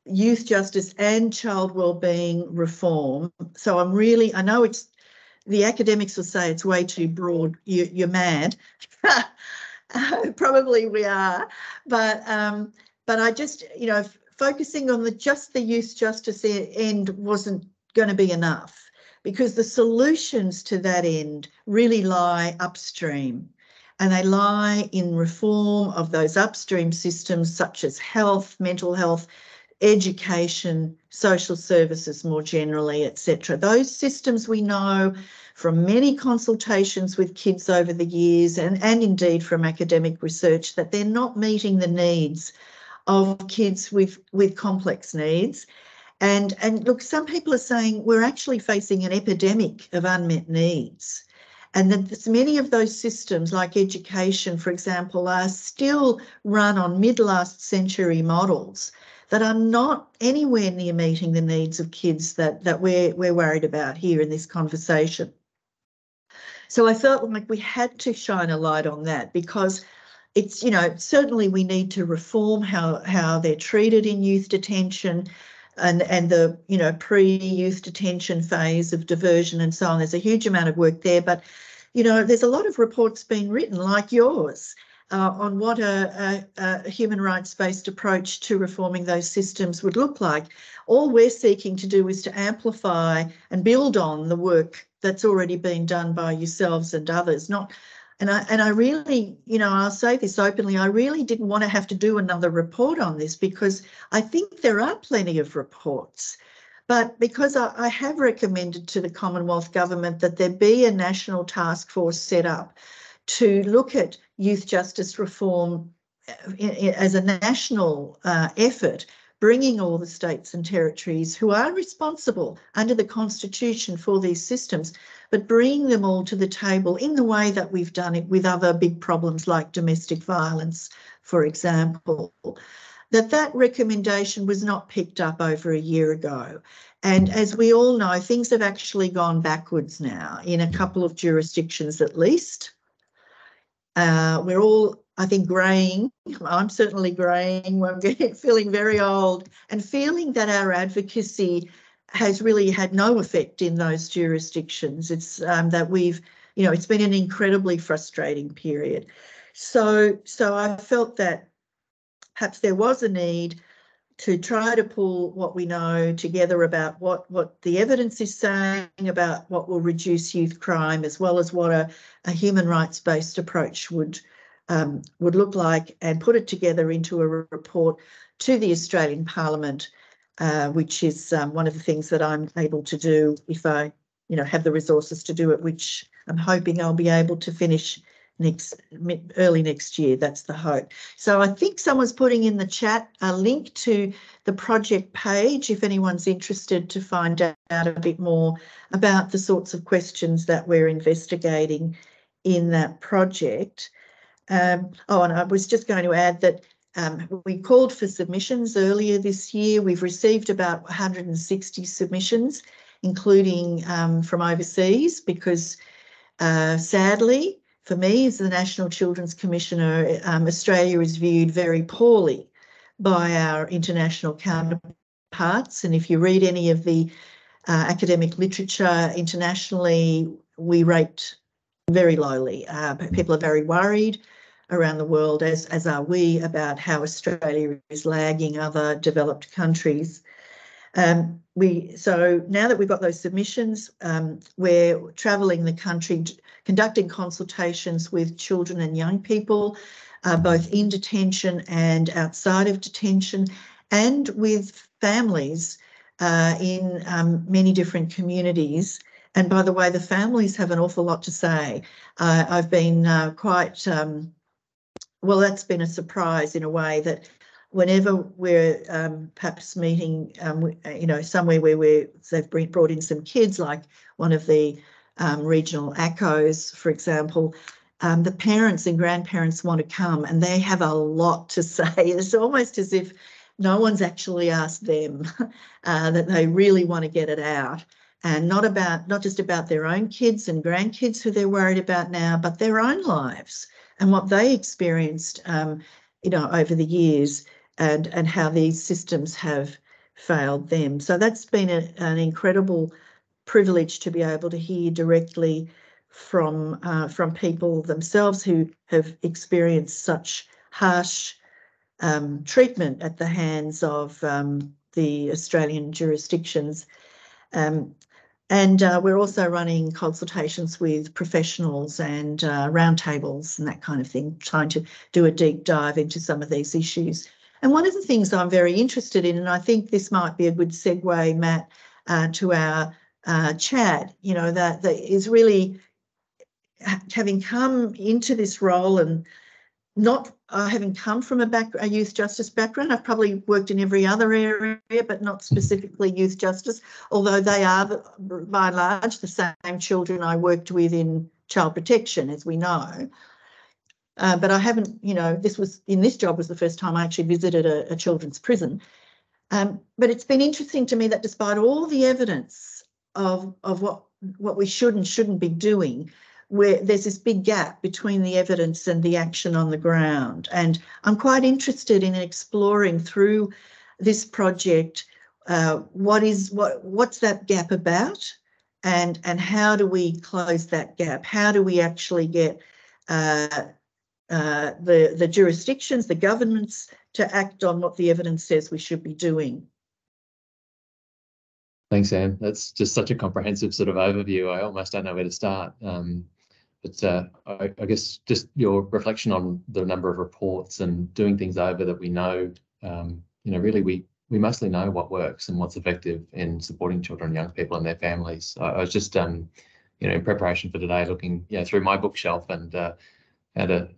youth justice and child wellbeing reform. So I know the academics will say it's way too broad. You're mad. Probably we are, but I just, you know, focusing on just the youth justice end wasn't going to be enough, because the solutions to that end really lie upstream, and they lie in reform of those upstream systems such as health, mental health, education, social services more generally, etc. Those systems we know from many consultations with kids over the years and indeed from academic research that they're not meeting the needs of kids with complex needs. And look, some people are saying we're actually facing an epidemic of unmet needs, and that many of those systems, like education, for example, are still run on mid-last century models that are not anywhere near meeting the needs of kids that we're worried about here in this conversation. So I felt like we had to shine a light on that, because it's, you know, certainly we need to reform how they're treated in youth detention and the, you know, pre-youth detention phase of diversion and so on. There's a huge amount of work there, but, you know, there's a lot of reports being written like yours on what a human rights-based approach to reforming those systems would look like. All we're seeking to do is to amplify and build on the work that's already been done by yourselves and others. And I really, you know, I'll say this openly, I really didn't want to have to do another report on this, because I think there are plenty of reports. But because I have recommended to the Commonwealth Government that there be a national task force set up to look at youth justice reform as a national effort, bringing all the states and territories who are responsible under the Constitution for these systems, but bringing them all to the table in the way that we've done it with other big problems like domestic violence, for example. That recommendation was not picked up over a year ago. And as we all know, things have actually gone backwards now in a couple of jurisdictions at least. We're all, I think, greying. I'm certainly greying. I'm feeling very old and feeling that our advocacy has really had no effect in those jurisdictions. It's that we've, you know, it's been an incredibly frustrating period. So I felt that perhaps there was a need to try to pull what we know together about what the evidence is saying about what will reduce youth crime, as well as what a human rights-based approach would look like, and put it together into a report to the Australian Parliament, which is one of the things that I'm able to do if I, you know, have the resources to do it, which I'm hoping I'll be able to finish early next year. That's the hope. So I think someone's putting in the chat a link to the project page if anyone's interested to find out a bit more about the sorts of questions that we're investigating in that project. And I was just going to add that we called for submissions earlier this year. We've received about 160 submissions, including from overseas, because sadly, for me, as the National Children's Commissioner, Australia is viewed very poorly by our international counterparts. And if you read any of the academic literature internationally, we rate very lowly. People are very worried around the world, as are we, about how Australia is lagging other developed countries. So now that we've got those submissions, we're travelling the country, conducting consultations with children and young people, both in detention and outside of detention, and with families in many different communities. And by the way, the families have an awful lot to say. I've been quite, well, that's been a surprise in a way, that whenever we're perhaps meeting, you know, somewhere where they've brought in some kids, like one of the regional ACOs, for example, the parents and grandparents want to come and they have a lot to say. It's almost as if no one's actually asked them, that they really want to get it out. And not just about their own kids and grandkids who they're worried about now, but their own lives and what they experienced, you know, over the years, and how these systems have failed them. So that's been an incredible privilege to be able to hear directly from people themselves who have experienced such harsh treatment at the hands of the Australian jurisdictions. And we're also running consultations with professionals and roundtables and that kind of thing, trying to do a deep dive into some of these issues. And one of the things I'm very interested in, and I think this might be a good segue, Matt, to our chat, you know, that is really having come into this role and not having come from a youth justice background. I've probably worked in every other area, but not specifically youth justice, although they are, by and large, the same children I worked with in child protection, as we know. But I haven't, you know, this job was the first time I actually visited a children's prison. But it's been interesting to me that despite all the evidence of what we should and shouldn't be doing, where there's this big gap between the evidence and the action on the ground. And I'm quite interested in exploring through this project what's that gap about, and how do we close that gap? How do we actually get the jurisdictions, the governments, to act on what the evidence says we should be doing? Thanks, Anne. That's just such a comprehensive sort of overview. I almost don't know where to start. But I guess just your reflection on the number of reports and doing things over that we know, you know, really we mostly know what works and what's effective in supporting children and young people and their families. I was just, you know, in preparation for today, looking, you know, through my bookshelf, and had a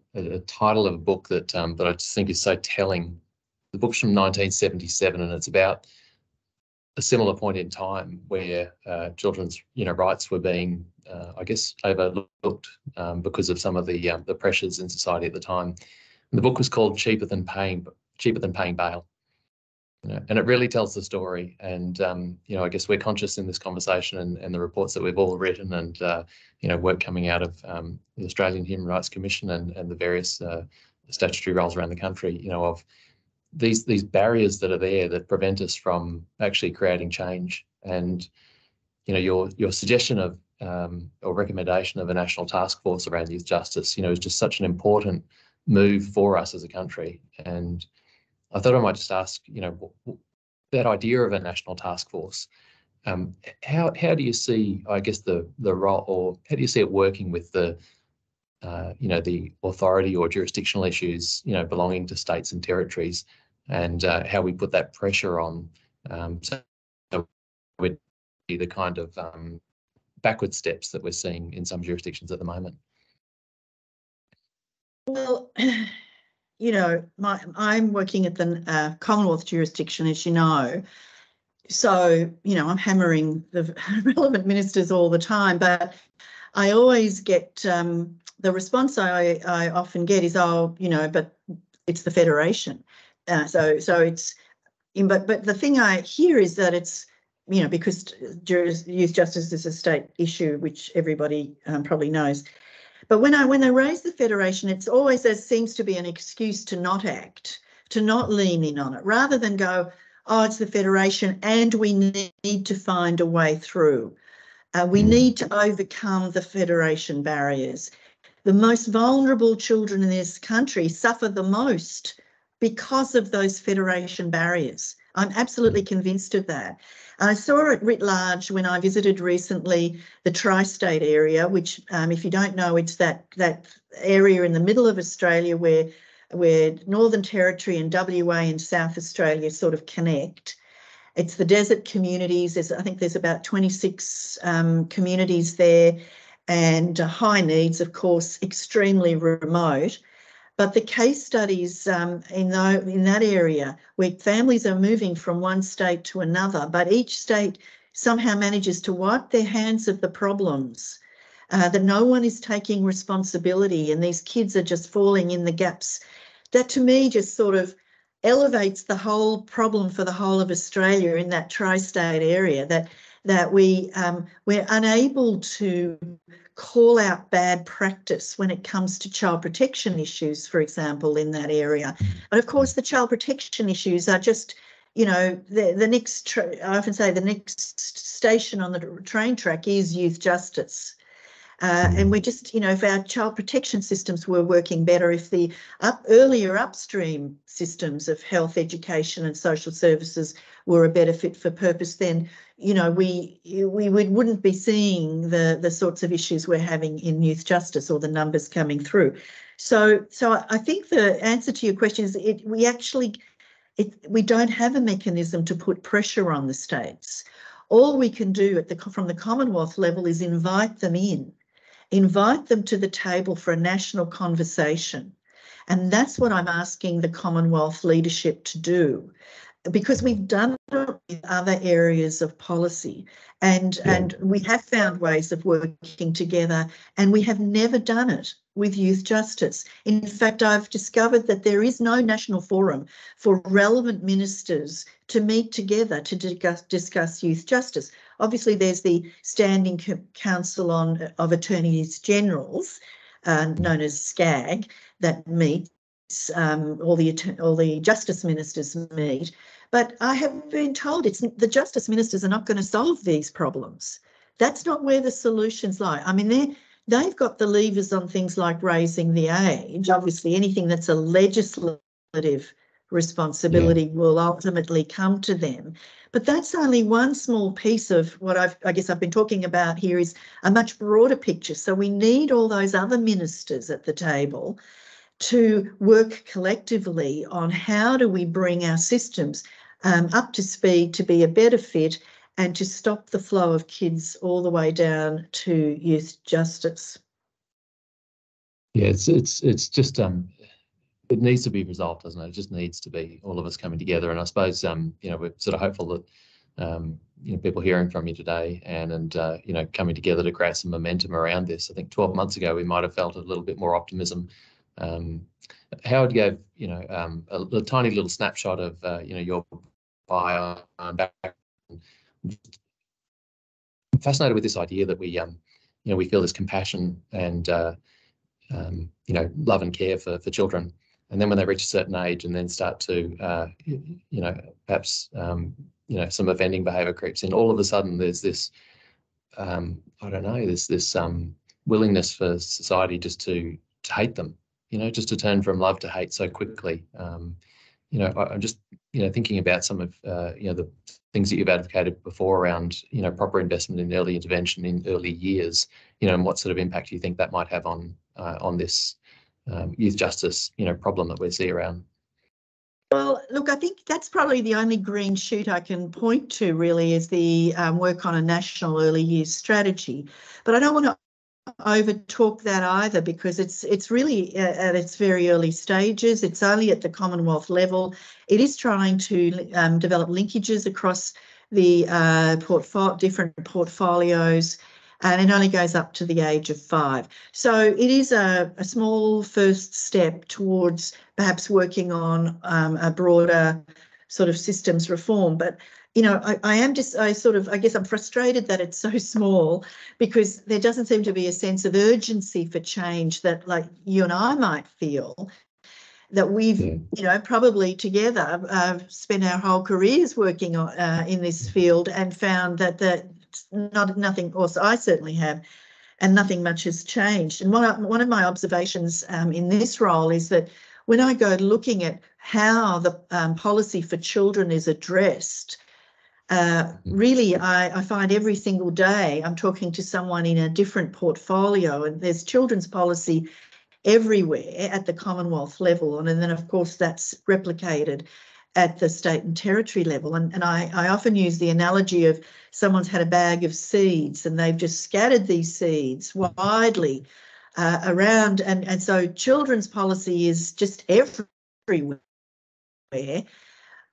title of a book that I just think is so telling. The book's from 1977, and it's about a similar point in time where children's, you know, rights were being, I guess, overlooked because of some of the pressures in society at the time. And the book was called Cheaper Than Paying Bail. You know, and it really tells the story. And you know, I guess we're conscious in this conversation and the reports that we've all written, and you know, work coming out of the Australian Human Rights Commission and the various statutory roles around the country, you know, of these barriers that are there that prevent us from actually creating change. And you know, your suggestion of or recommendation of a national task force around youth justice, you know, is just such an important move for us as a country. And I thought I might just ask, you know, that idea of a national task force, how do you see, I guess, the role, or how do you see it working with the you know, the authority or jurisdictional issues, you know, belonging to states and territories, and how we put that pressure on, so we'd be the kind of backward steps that we're seeing in some jurisdictions at the moment? Well, you know, I'm working at the Commonwealth jurisdiction, as you know. So, you know, I'm hammering the relevant ministers all the time, but I always get the response I often get is, oh, you know, but it's the Federation. So it's, but the thing I hear is that it's, you know, because youth justice is a state issue, which everybody probably knows. But when they raise the Federation, it's always, there seems to be an excuse to not act, to not lean in on it, rather than go, oh, it's the Federation and we need to find a way through. We need to overcome the Federation barriers. The most vulnerable children in this country suffer the most because of those federation barriers. I'm absolutely convinced of that. I saw it writ large when I visited recently the tri-state area, which, if you don't know, it's that area in the middle of Australia where Northern Territory and WA and South Australia sort of connect. It's the desert communities. I think there's about 26 communities there, and high needs, of course, extremely remote. But the case studies in that area where families are moving from one state to another, but each state somehow manages to wipe their hands of the problems, that no one is taking responsibility and these kids are just falling in the gaps, that to me just sort of elevates the whole problem for the whole of Australia in that tri-state area, that we're unable to call out bad practice when it comes to child protection issues, for example, in that area. But of course, the child protection issues are just, the next, I often say the next station on the train track is youth justice. And we just, if our child protection systems were working better, if the earlier upstream systems of health, education and social services were a better fit for purpose, then, we wouldn't be seeing the sorts of issues we're having in youth justice or the numbers coming through. So I think the answer to your question is we don't have a mechanism to put pressure on the states. All we can do from the Commonwealth level is invite them to the table for a national conversation. And that's what I'm asking the Commonwealth leadership to do, because we've done it in other areas of policy and we have found ways of working together, and we have never done it with youth justice. In fact, I've discovered that there is no national forum for relevant ministers to meet together to discuss youth justice. Obviously, there's the Standing Council of Attorneys Generals, known as SCAG, that meets, all the justice ministers meet. But I have been told the justice ministers are not going to solve these problems. That's not where the solutions lie. I mean, they've got the levers on things like raising the age. Obviously, anything that's a legislative responsibility will ultimately come to them. But that's only one small piece of what I guess I've been talking about here, is a much broader picture. So we need all those other ministers at the table to work collectively on how do we bring our systems up to speed to be a better fit and to stop the flow of kids all the way down to youth justice. Yeah, it's just it needs to be resolved, doesn't it? It just needs to be all of us coming together. And I suppose we're sort of hopeful that people hearing from you today and coming together to create some momentum around this. I think 12 months ago we might have felt a little bit more optimism. Howard gave a tiny little snapshot of your bio and background. I'm fascinated with this idea that we feel this compassion and love and care for children, and then when they reach a certain age and then start to perhaps some offending behaviour creeps in, all of a sudden there's this this willingness for society just to hate them, just to turn from love to hate so quickly. I'm just thinking about some of the things that you've advocated before around proper investment in early intervention in early years, and what sort of impact do you think that might have on this youth justice problem that we see around? Well, look, I think that's probably the only green shoot I can point to, really, is the work on a national early years strategy. But I don't want to over-talk that either, because it's really at its very early stages. It's only at the Commonwealth level. It is trying to develop linkages across the different portfolios, and it only goes up to the age of 5. So it is a small first step towards perhaps working on a broader sort of systems reform. But I guess I'm frustrated that it's so small, because there doesn't seem to be a sense of urgency for change that, like, you and I might feel, that we've, probably together spent our whole careers working on in this field and found that nothing, or I certainly have, and nothing much has changed. And one of my observations in this role is that when I go looking at how the policy for children is addressed, really, I find every single day I'm talking to someone in a different portfolio, and there's children's policy everywhere at the Commonwealth level. And then, of course, that's replicated at the state and territory level. And I often use the analogy of someone's had a bag of seeds and they've just scattered these seeds widely around. And so children's policy is just everywhere,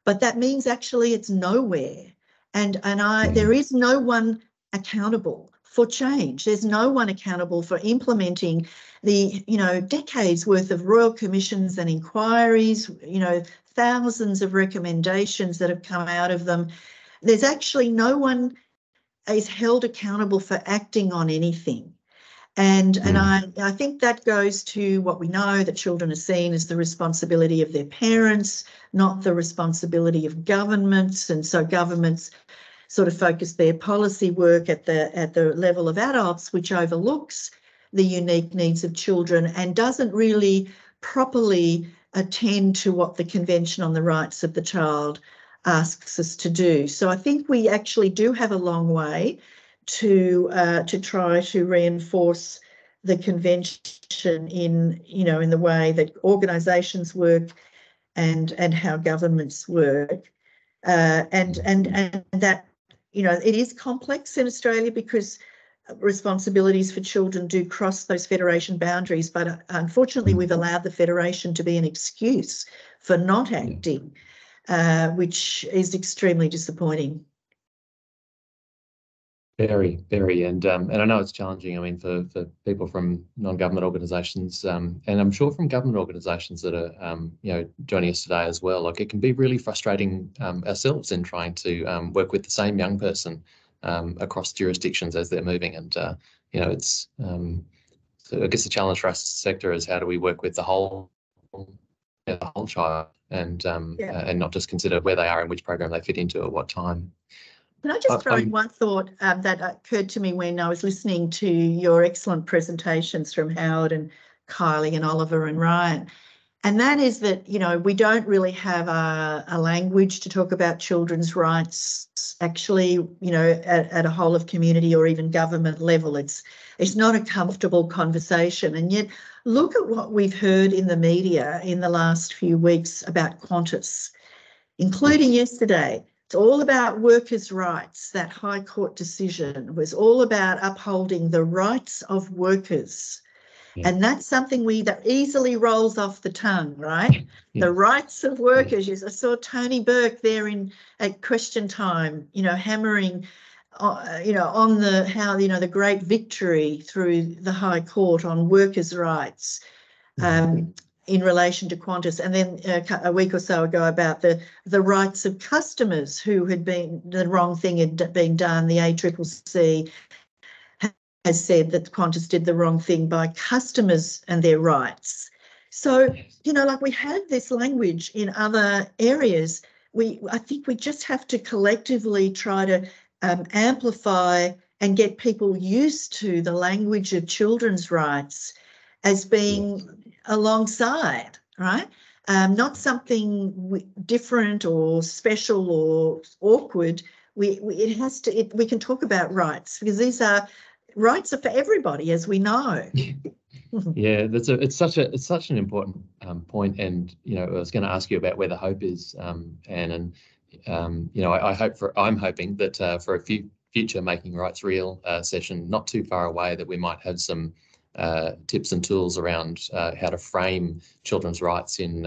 but that means actually it's nowhere. And there is no one accountable for change. There's no one accountable for implementing the, decades worth of royal commissions and inquiries, thousands of recommendations that have come out of them. There's actually no one is held accountable for acting on anything. And I think that goes to what we know, that children are seen as the responsibility of their parents, not the responsibility of governments. And so governments sort of focus their policy work at the level of adults, which overlooks the unique needs of children and doesn't really properly attend to what the Convention on the Rights of the Child asks us to do. So I think we actually do have a long way to try to reinforce the Convention in the way that organisations work and how governments work, and that it is complex in Australia because responsibilities for children do cross those federation boundaries, but unfortunately we've allowed the federation to be an excuse for not acting, which is extremely disappointing. Very, very, and I know it's challenging. I mean, for people from non-government organisations, and I'm sure from government organisations that are, joining us today as well. Like, it can be really frustrating ourselves in trying to work with the same young person across jurisdictions as they're moving, and it's. So I guess the challenge for us as a sector is how do we work with the whole child, and not just consider where they are and which program they fit into at what time. Can I just throw in one thought that occurred to me when I was listening to your excellent presentations from Howard and Kylie and Oliver and Ryan, and that is that, we don't really have a language to talk about children's rights actually, at a whole of community or even government level. It's not a comfortable conversation. And yet look at what we've heard in the media in the last few weeks about Qantas, including yesterday. It's all about workers' rights. That High Court decision was all about upholding the rights of workers. Yeah. And that's something that easily rolls off the tongue, right? Yeah. The rights of workers. I saw Tony Burke there at Question Time, hammering, on the great victory through the High Court on workers' rights. In relation to Qantas, and then a week or so ago about the rights of customers who had been, the wrong thing had been done. The ACCC has said that Qantas did the wrong thing by customers and their rights. So, we have this language in other areas. I think we just have to collectively try to amplify and get people used to the language of children's rights as being alongside, right? Not something different or special or awkward. We can talk about rights, because these rights are for everybody, as we know. Yeah, it's such an important point. And I was going to ask you about where the hope is, Anne, and I'm hoping that for a future Making Rights Real session not too far away, that we might have some tips and tools around how to frame children's rights in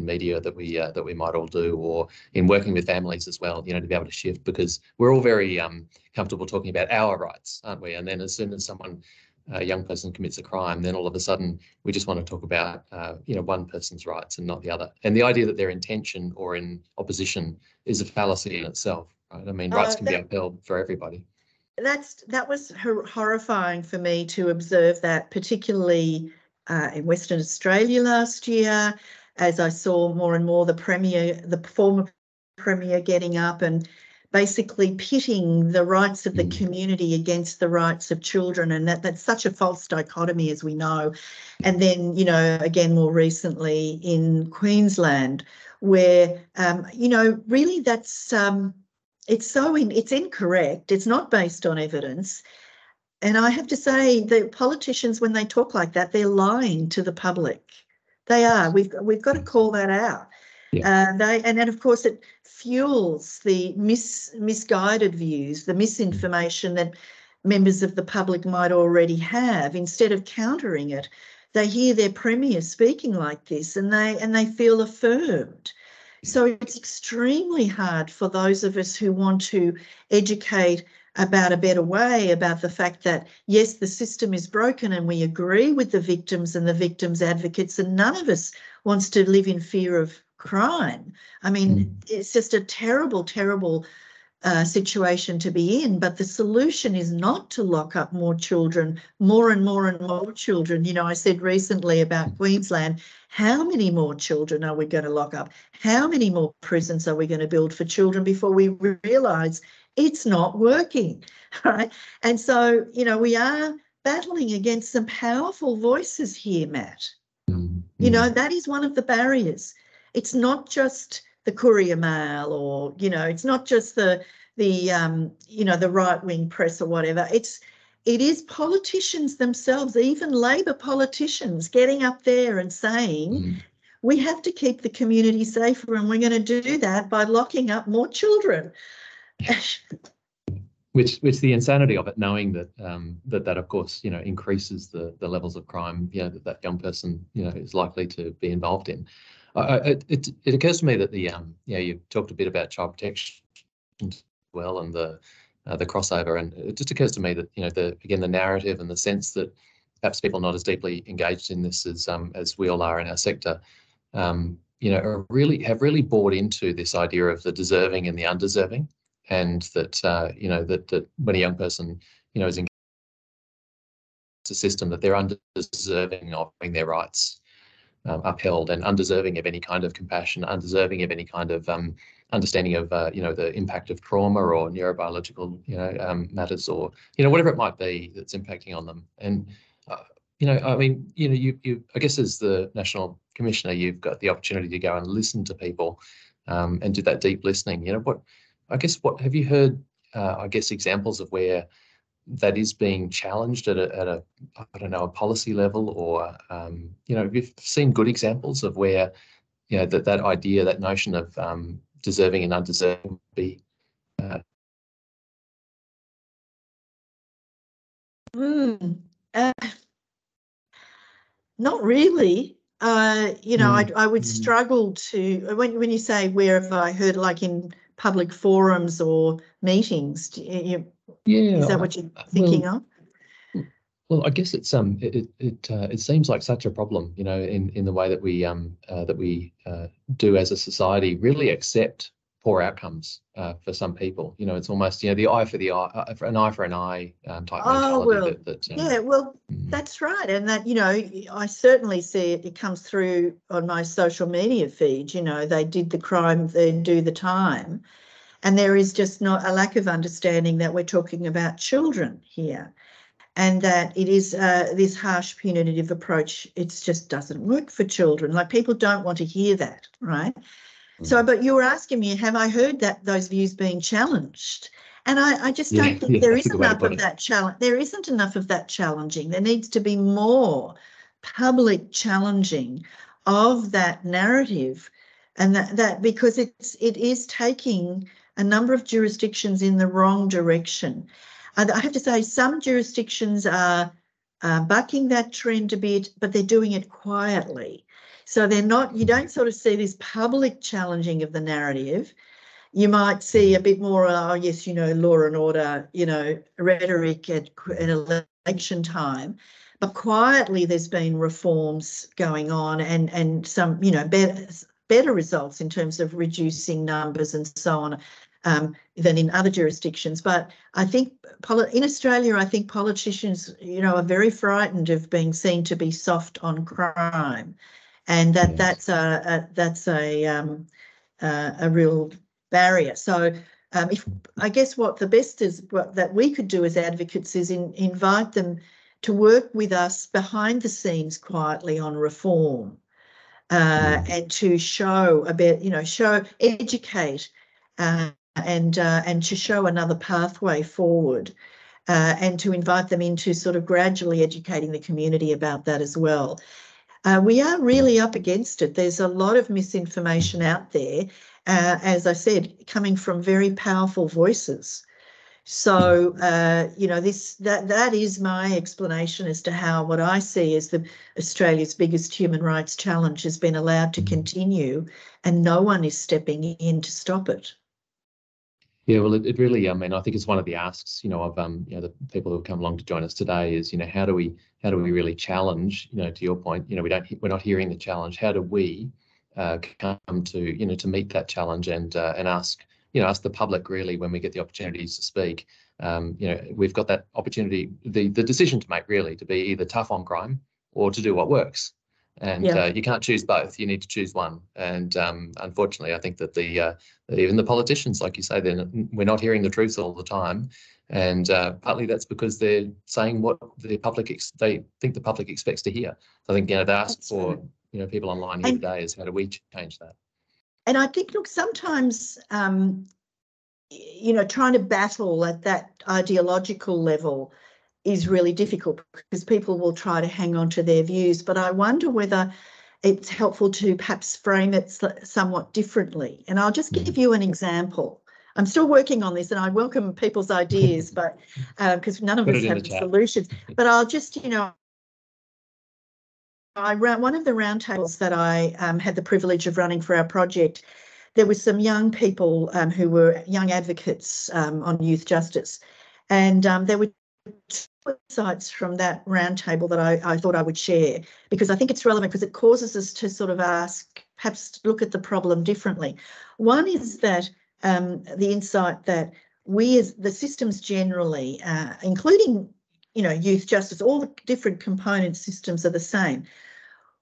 media that we might all do, or in working with families as well, to be able to shift, because we're all very comfortable talking about our rights, aren't we? And then as soon as a young person commits a crime, then all of a sudden we just want to talk about one person's rights and not the other. And the idea that they're in tension or in opposition is a fallacy in itself, right? I mean, rights can be upheld for everybody. That was horrifying for me to observe that, particularly in Western Australia last year, as I saw more and more the former Premier getting up and basically pitting the rights of the community against the rights of children, and that's such a false dichotomy, as we know. And then, you know, again, more recently in Queensland, where, you know, really that's, it's incorrect. It's not based on evidence. And I have to say, the politicians, when they talk like that, they're lying to the public. They are. We've got to call that out. Yeah. And then, of course, it fuels the misguided views, the misinformation that members of the public might already have. Instead of countering it, they hear their premier speaking like this, and they feel affirmed. So it's extremely hard for those of us who want to educate about a better way, about the fact that, yes, the system is broken, and we agree with the victims and the victims' advocates, and none of us wants to live in fear of crime. I mean, it's just a terrible, terrible situation to be in. But the solution is not to lock up more children, more and more and more children. You know, I said recently about Queensland, how many more children are we going to lock up? How many more prisons are we going to build for children before we realise it's not working, right? And so, you know, we are battling against some powerful voices here, Matt. You know, that is one of the barriers. It's not just the Courier Mail, or, you know, it's not just the you know, the right-wing press or whatever. It is politicians themselves, even Labor politicians, getting up there and saying, we have to keep the community safer, and we're going to do that by locking up more children. Which the insanity of it, knowing that that of course, you know, increases the levels of crime, you know, that young person, you know, is likely to be involved in. It occurs to me that the you know, you talked a bit about child protection as well, and the crossover, and it just occurs to me that, you know, the narrative and the sense that perhaps people not as deeply engaged in this as we all are in our sector, you know, have really bought into this idea of the deserving and the undeserving. And that, you know, that when a young person, you know, is in a system, that they're undeserving of having their rights upheld, and undeserving of any kind of compassion, undeserving of any kind of understanding of, you know, the impact of trauma or neurobiological, you know, matters, or, you know, whatever it might be that's impacting on them. And, you know, I mean, you know, you I guess as the National Commissioner, you've got the opportunity to go and listen to people and do that deep listening. You know, what have you heard, I guess, examples of where that is being challenged at a I don't know, a policy level, or, you know, you've seen good examples of where, you know, that idea, that notion of deserving and undeserving be. Not really. You know, I would struggle to, when you say where have I heard, like in public forums or meetings, is that what you're thinking of? Well, I guess it's it seems like such a problem, you know, in the way that we do as a society really accept poor outcomes for some people. You know, it's almost, you know, the eye for the eye, an eye for an eye type mentality. Yeah, well, that's right. And that, you know, I certainly see it comes through on my social media feed. You know, they did the crime, they do the time. And there is just not a lack of understanding that we're talking about children here, and that it is this harsh punitive approach. It just doesn't work for children. Like, people don't want to hear that, right? So, but you were asking me, have I heard that those views being challenged? And I just don't think there is enough of that challenge. There isn't enough of that challenging. There needs to be more public challenging of that narrative, and that because it is taking a number of jurisdictions in the wrong direction. I have to say, some jurisdictions are bucking that trend a bit, but they're doing it quietly. So they're not, you don't sort of see this public challenging of the narrative. You might see a bit more, oh yes, you know, law and order, you know, rhetoric at election time, but quietly there's been reforms going on, and some, you know, better results in terms of reducing numbers and so on than in other jurisdictions. But I think in Australia, I think politicians, you know, are very frightened of being seen to be soft on crime. And that's a real barrier. So I guess what the best is that we could do as advocates is invite them to work with us behind the scenes quietly on reform, and to show a bit, educate, and to show another pathway forward, and to invite them into sort of gradually educating the community about that as well. We are really up against it. There's a lot of misinformation out there, as I said, coming from very powerful voices. So, that is my explanation as to how what I see as Australia's biggest human rights challenge has been allowed to continue, and no one is stepping in to stop it. Yeah, well, it really, I mean, I think it's one of the asks, of the people who have come along to join us today is, how do we really challenge, to your point, we're not hearing the challenge. How do we come to, to meet that challenge and ask, ask the public really when we get the opportunities to speak. We've got that opportunity, the decision to make really, to be either tough on crime or to do what works. And you can't choose both. You need to choose one. And unfortunately, I think that even the politicians, like you say, we're not hearing the truth all the time. And partly that's because they're saying what they think the public expects to hear. So I think, they ask for, people online here today is how do we change that? And I think, look, sometimes, trying to battle at that ideological level is really difficult because people will try to hang on to their views. But I wonder whether it's helpful to perhaps frame it somewhat differently. And I'll just give you an example. I'm still working on this and I welcome people's ideas, but because none of us have the solutions. But I'll just, I ran one of the roundtables that I had the privilege of running for our project. There were some young people who were young advocates on youth justice, and there were two insights from that roundtable that I thought I would share because I think it's relevant because it causes us to sort of ask, perhaps look at the problem differently. One is that the insight that we as the systems generally, including, youth justice, all the different component systems are the same.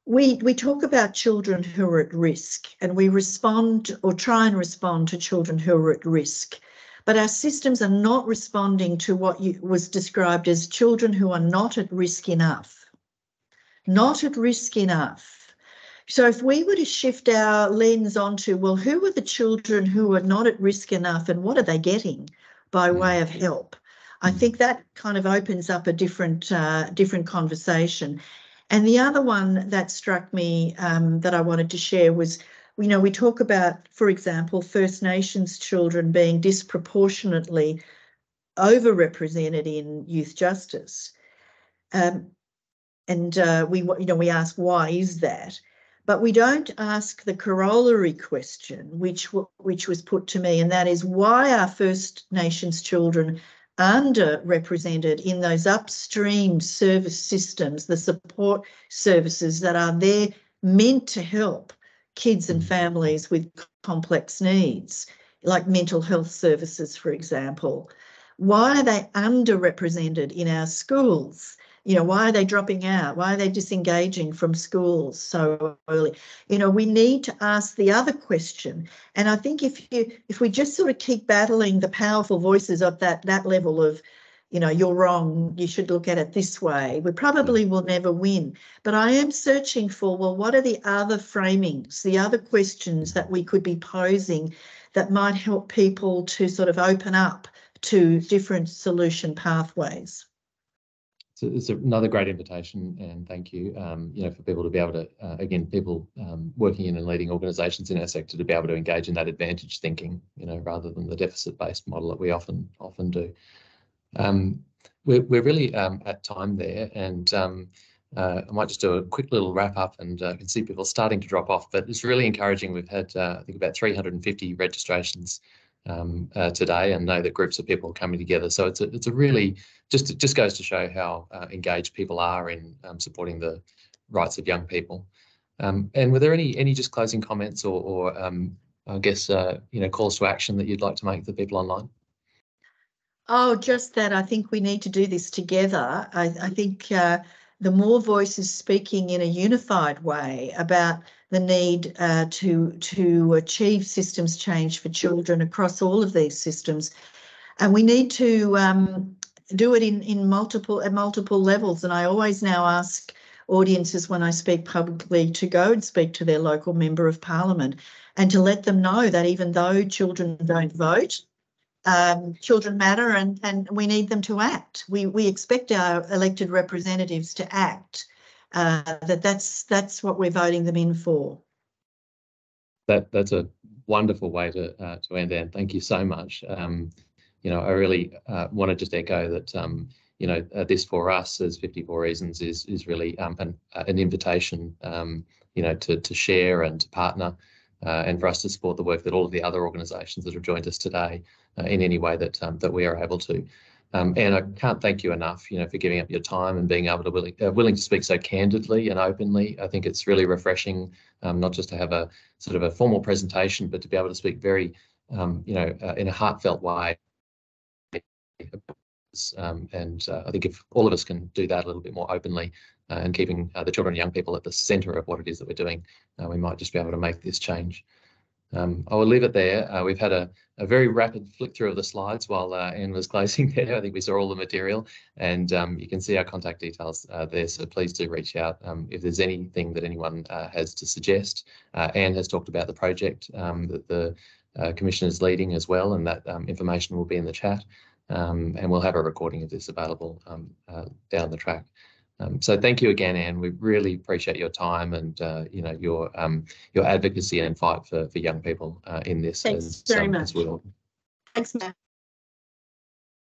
We talk about children who are at risk and we respond or try and respond to children who are at risk. But our systems are not responding to what was described as children who are not at risk enough. Not at risk enough. So if we were to shift our lens onto, well, who are the children who are not at risk enough and what are they getting by way of help? I think that kind of opens up a different conversation. And the other one that struck me that I wanted to share was, we talk about, for example, First Nations children being disproportionately overrepresented in youth justice. We ask, why is that? But we don't ask the corollary question, which was put to me, and that is, why are First Nations children underrepresented in those upstream service systems, the support services that are there meant to help kids and families with complex needs, like mental health services, for example? Why are they underrepresented in our schools? Why are they dropping out? Why are they disengaging from schools so early? We need to ask the other question. And I think if we just sort of keep battling the powerful voices of that level of, you're wrong, you should look at it this way, we probably will never win. But I am searching for, well, what are the other framings, the other questions that we could be posing that might help people to sort of open up to different solution pathways? So it's another great invitation, and thank you, for people to be able to, again, people working in and leading organisations in our sector to be able to engage in that advantage thinking, rather than the deficit-based model that we often do. We're really at time there, and I might just do a quick little wrap up, and I can see people starting to drop off, but it's really encouraging. We've had, I think, about 350 registrations today, and know that groups of people are coming together. So it's a really just goes to show how engaged people are in supporting the rights of young people. And were there any just closing comments or I guess calls to action that you'd like to make to people online? Oh, just that I think we need to do this together. I think the more voices speaking in a unified way about the need to achieve systems change for children across all of these systems. And we need to do it at multiple levels. And I always now ask audiences when I speak publicly to go and speak to their local member of parliament and to let them know that even though children don't vote, children matter and we need them to act. We expect our elected representatives to act. That's what we're voting them in for. That's a wonderful way to end, Anne. Thank you so much. You know, I really want to just echo that. You know, this for us as 54 Reasons is really an invitation. You know, to share and to partner, and for us to support the work that all of the other organisations that have joined us today in any way that we are able to. And I can't thank you enough, you know, for giving up your time and being able to willing to speak so candidly and openly. I think it's really refreshing, not just to have a sort of a formal presentation, but to be able to speak very, you know, in a heartfelt way. And I think if all of us can do that a little bit more openly and keeping the children and young people at the centre of what it is that we're doing, we might just be able to make this change. I will leave it there. We've had a very rapid flick through of the slides while Anne was closing there. I think we saw all the material, and you can see our contact details there, so please do reach out if there's anything that anyone has to suggest. Anne has talked about the project that the Commission is leading as well, and that information will be in the chat. And we'll have a recording of this available down the track. So thank you again, Anne. We really appreciate your time and you know, your advocacy and fight for young people in this. Thanks very much. As well. Thanks, Matt.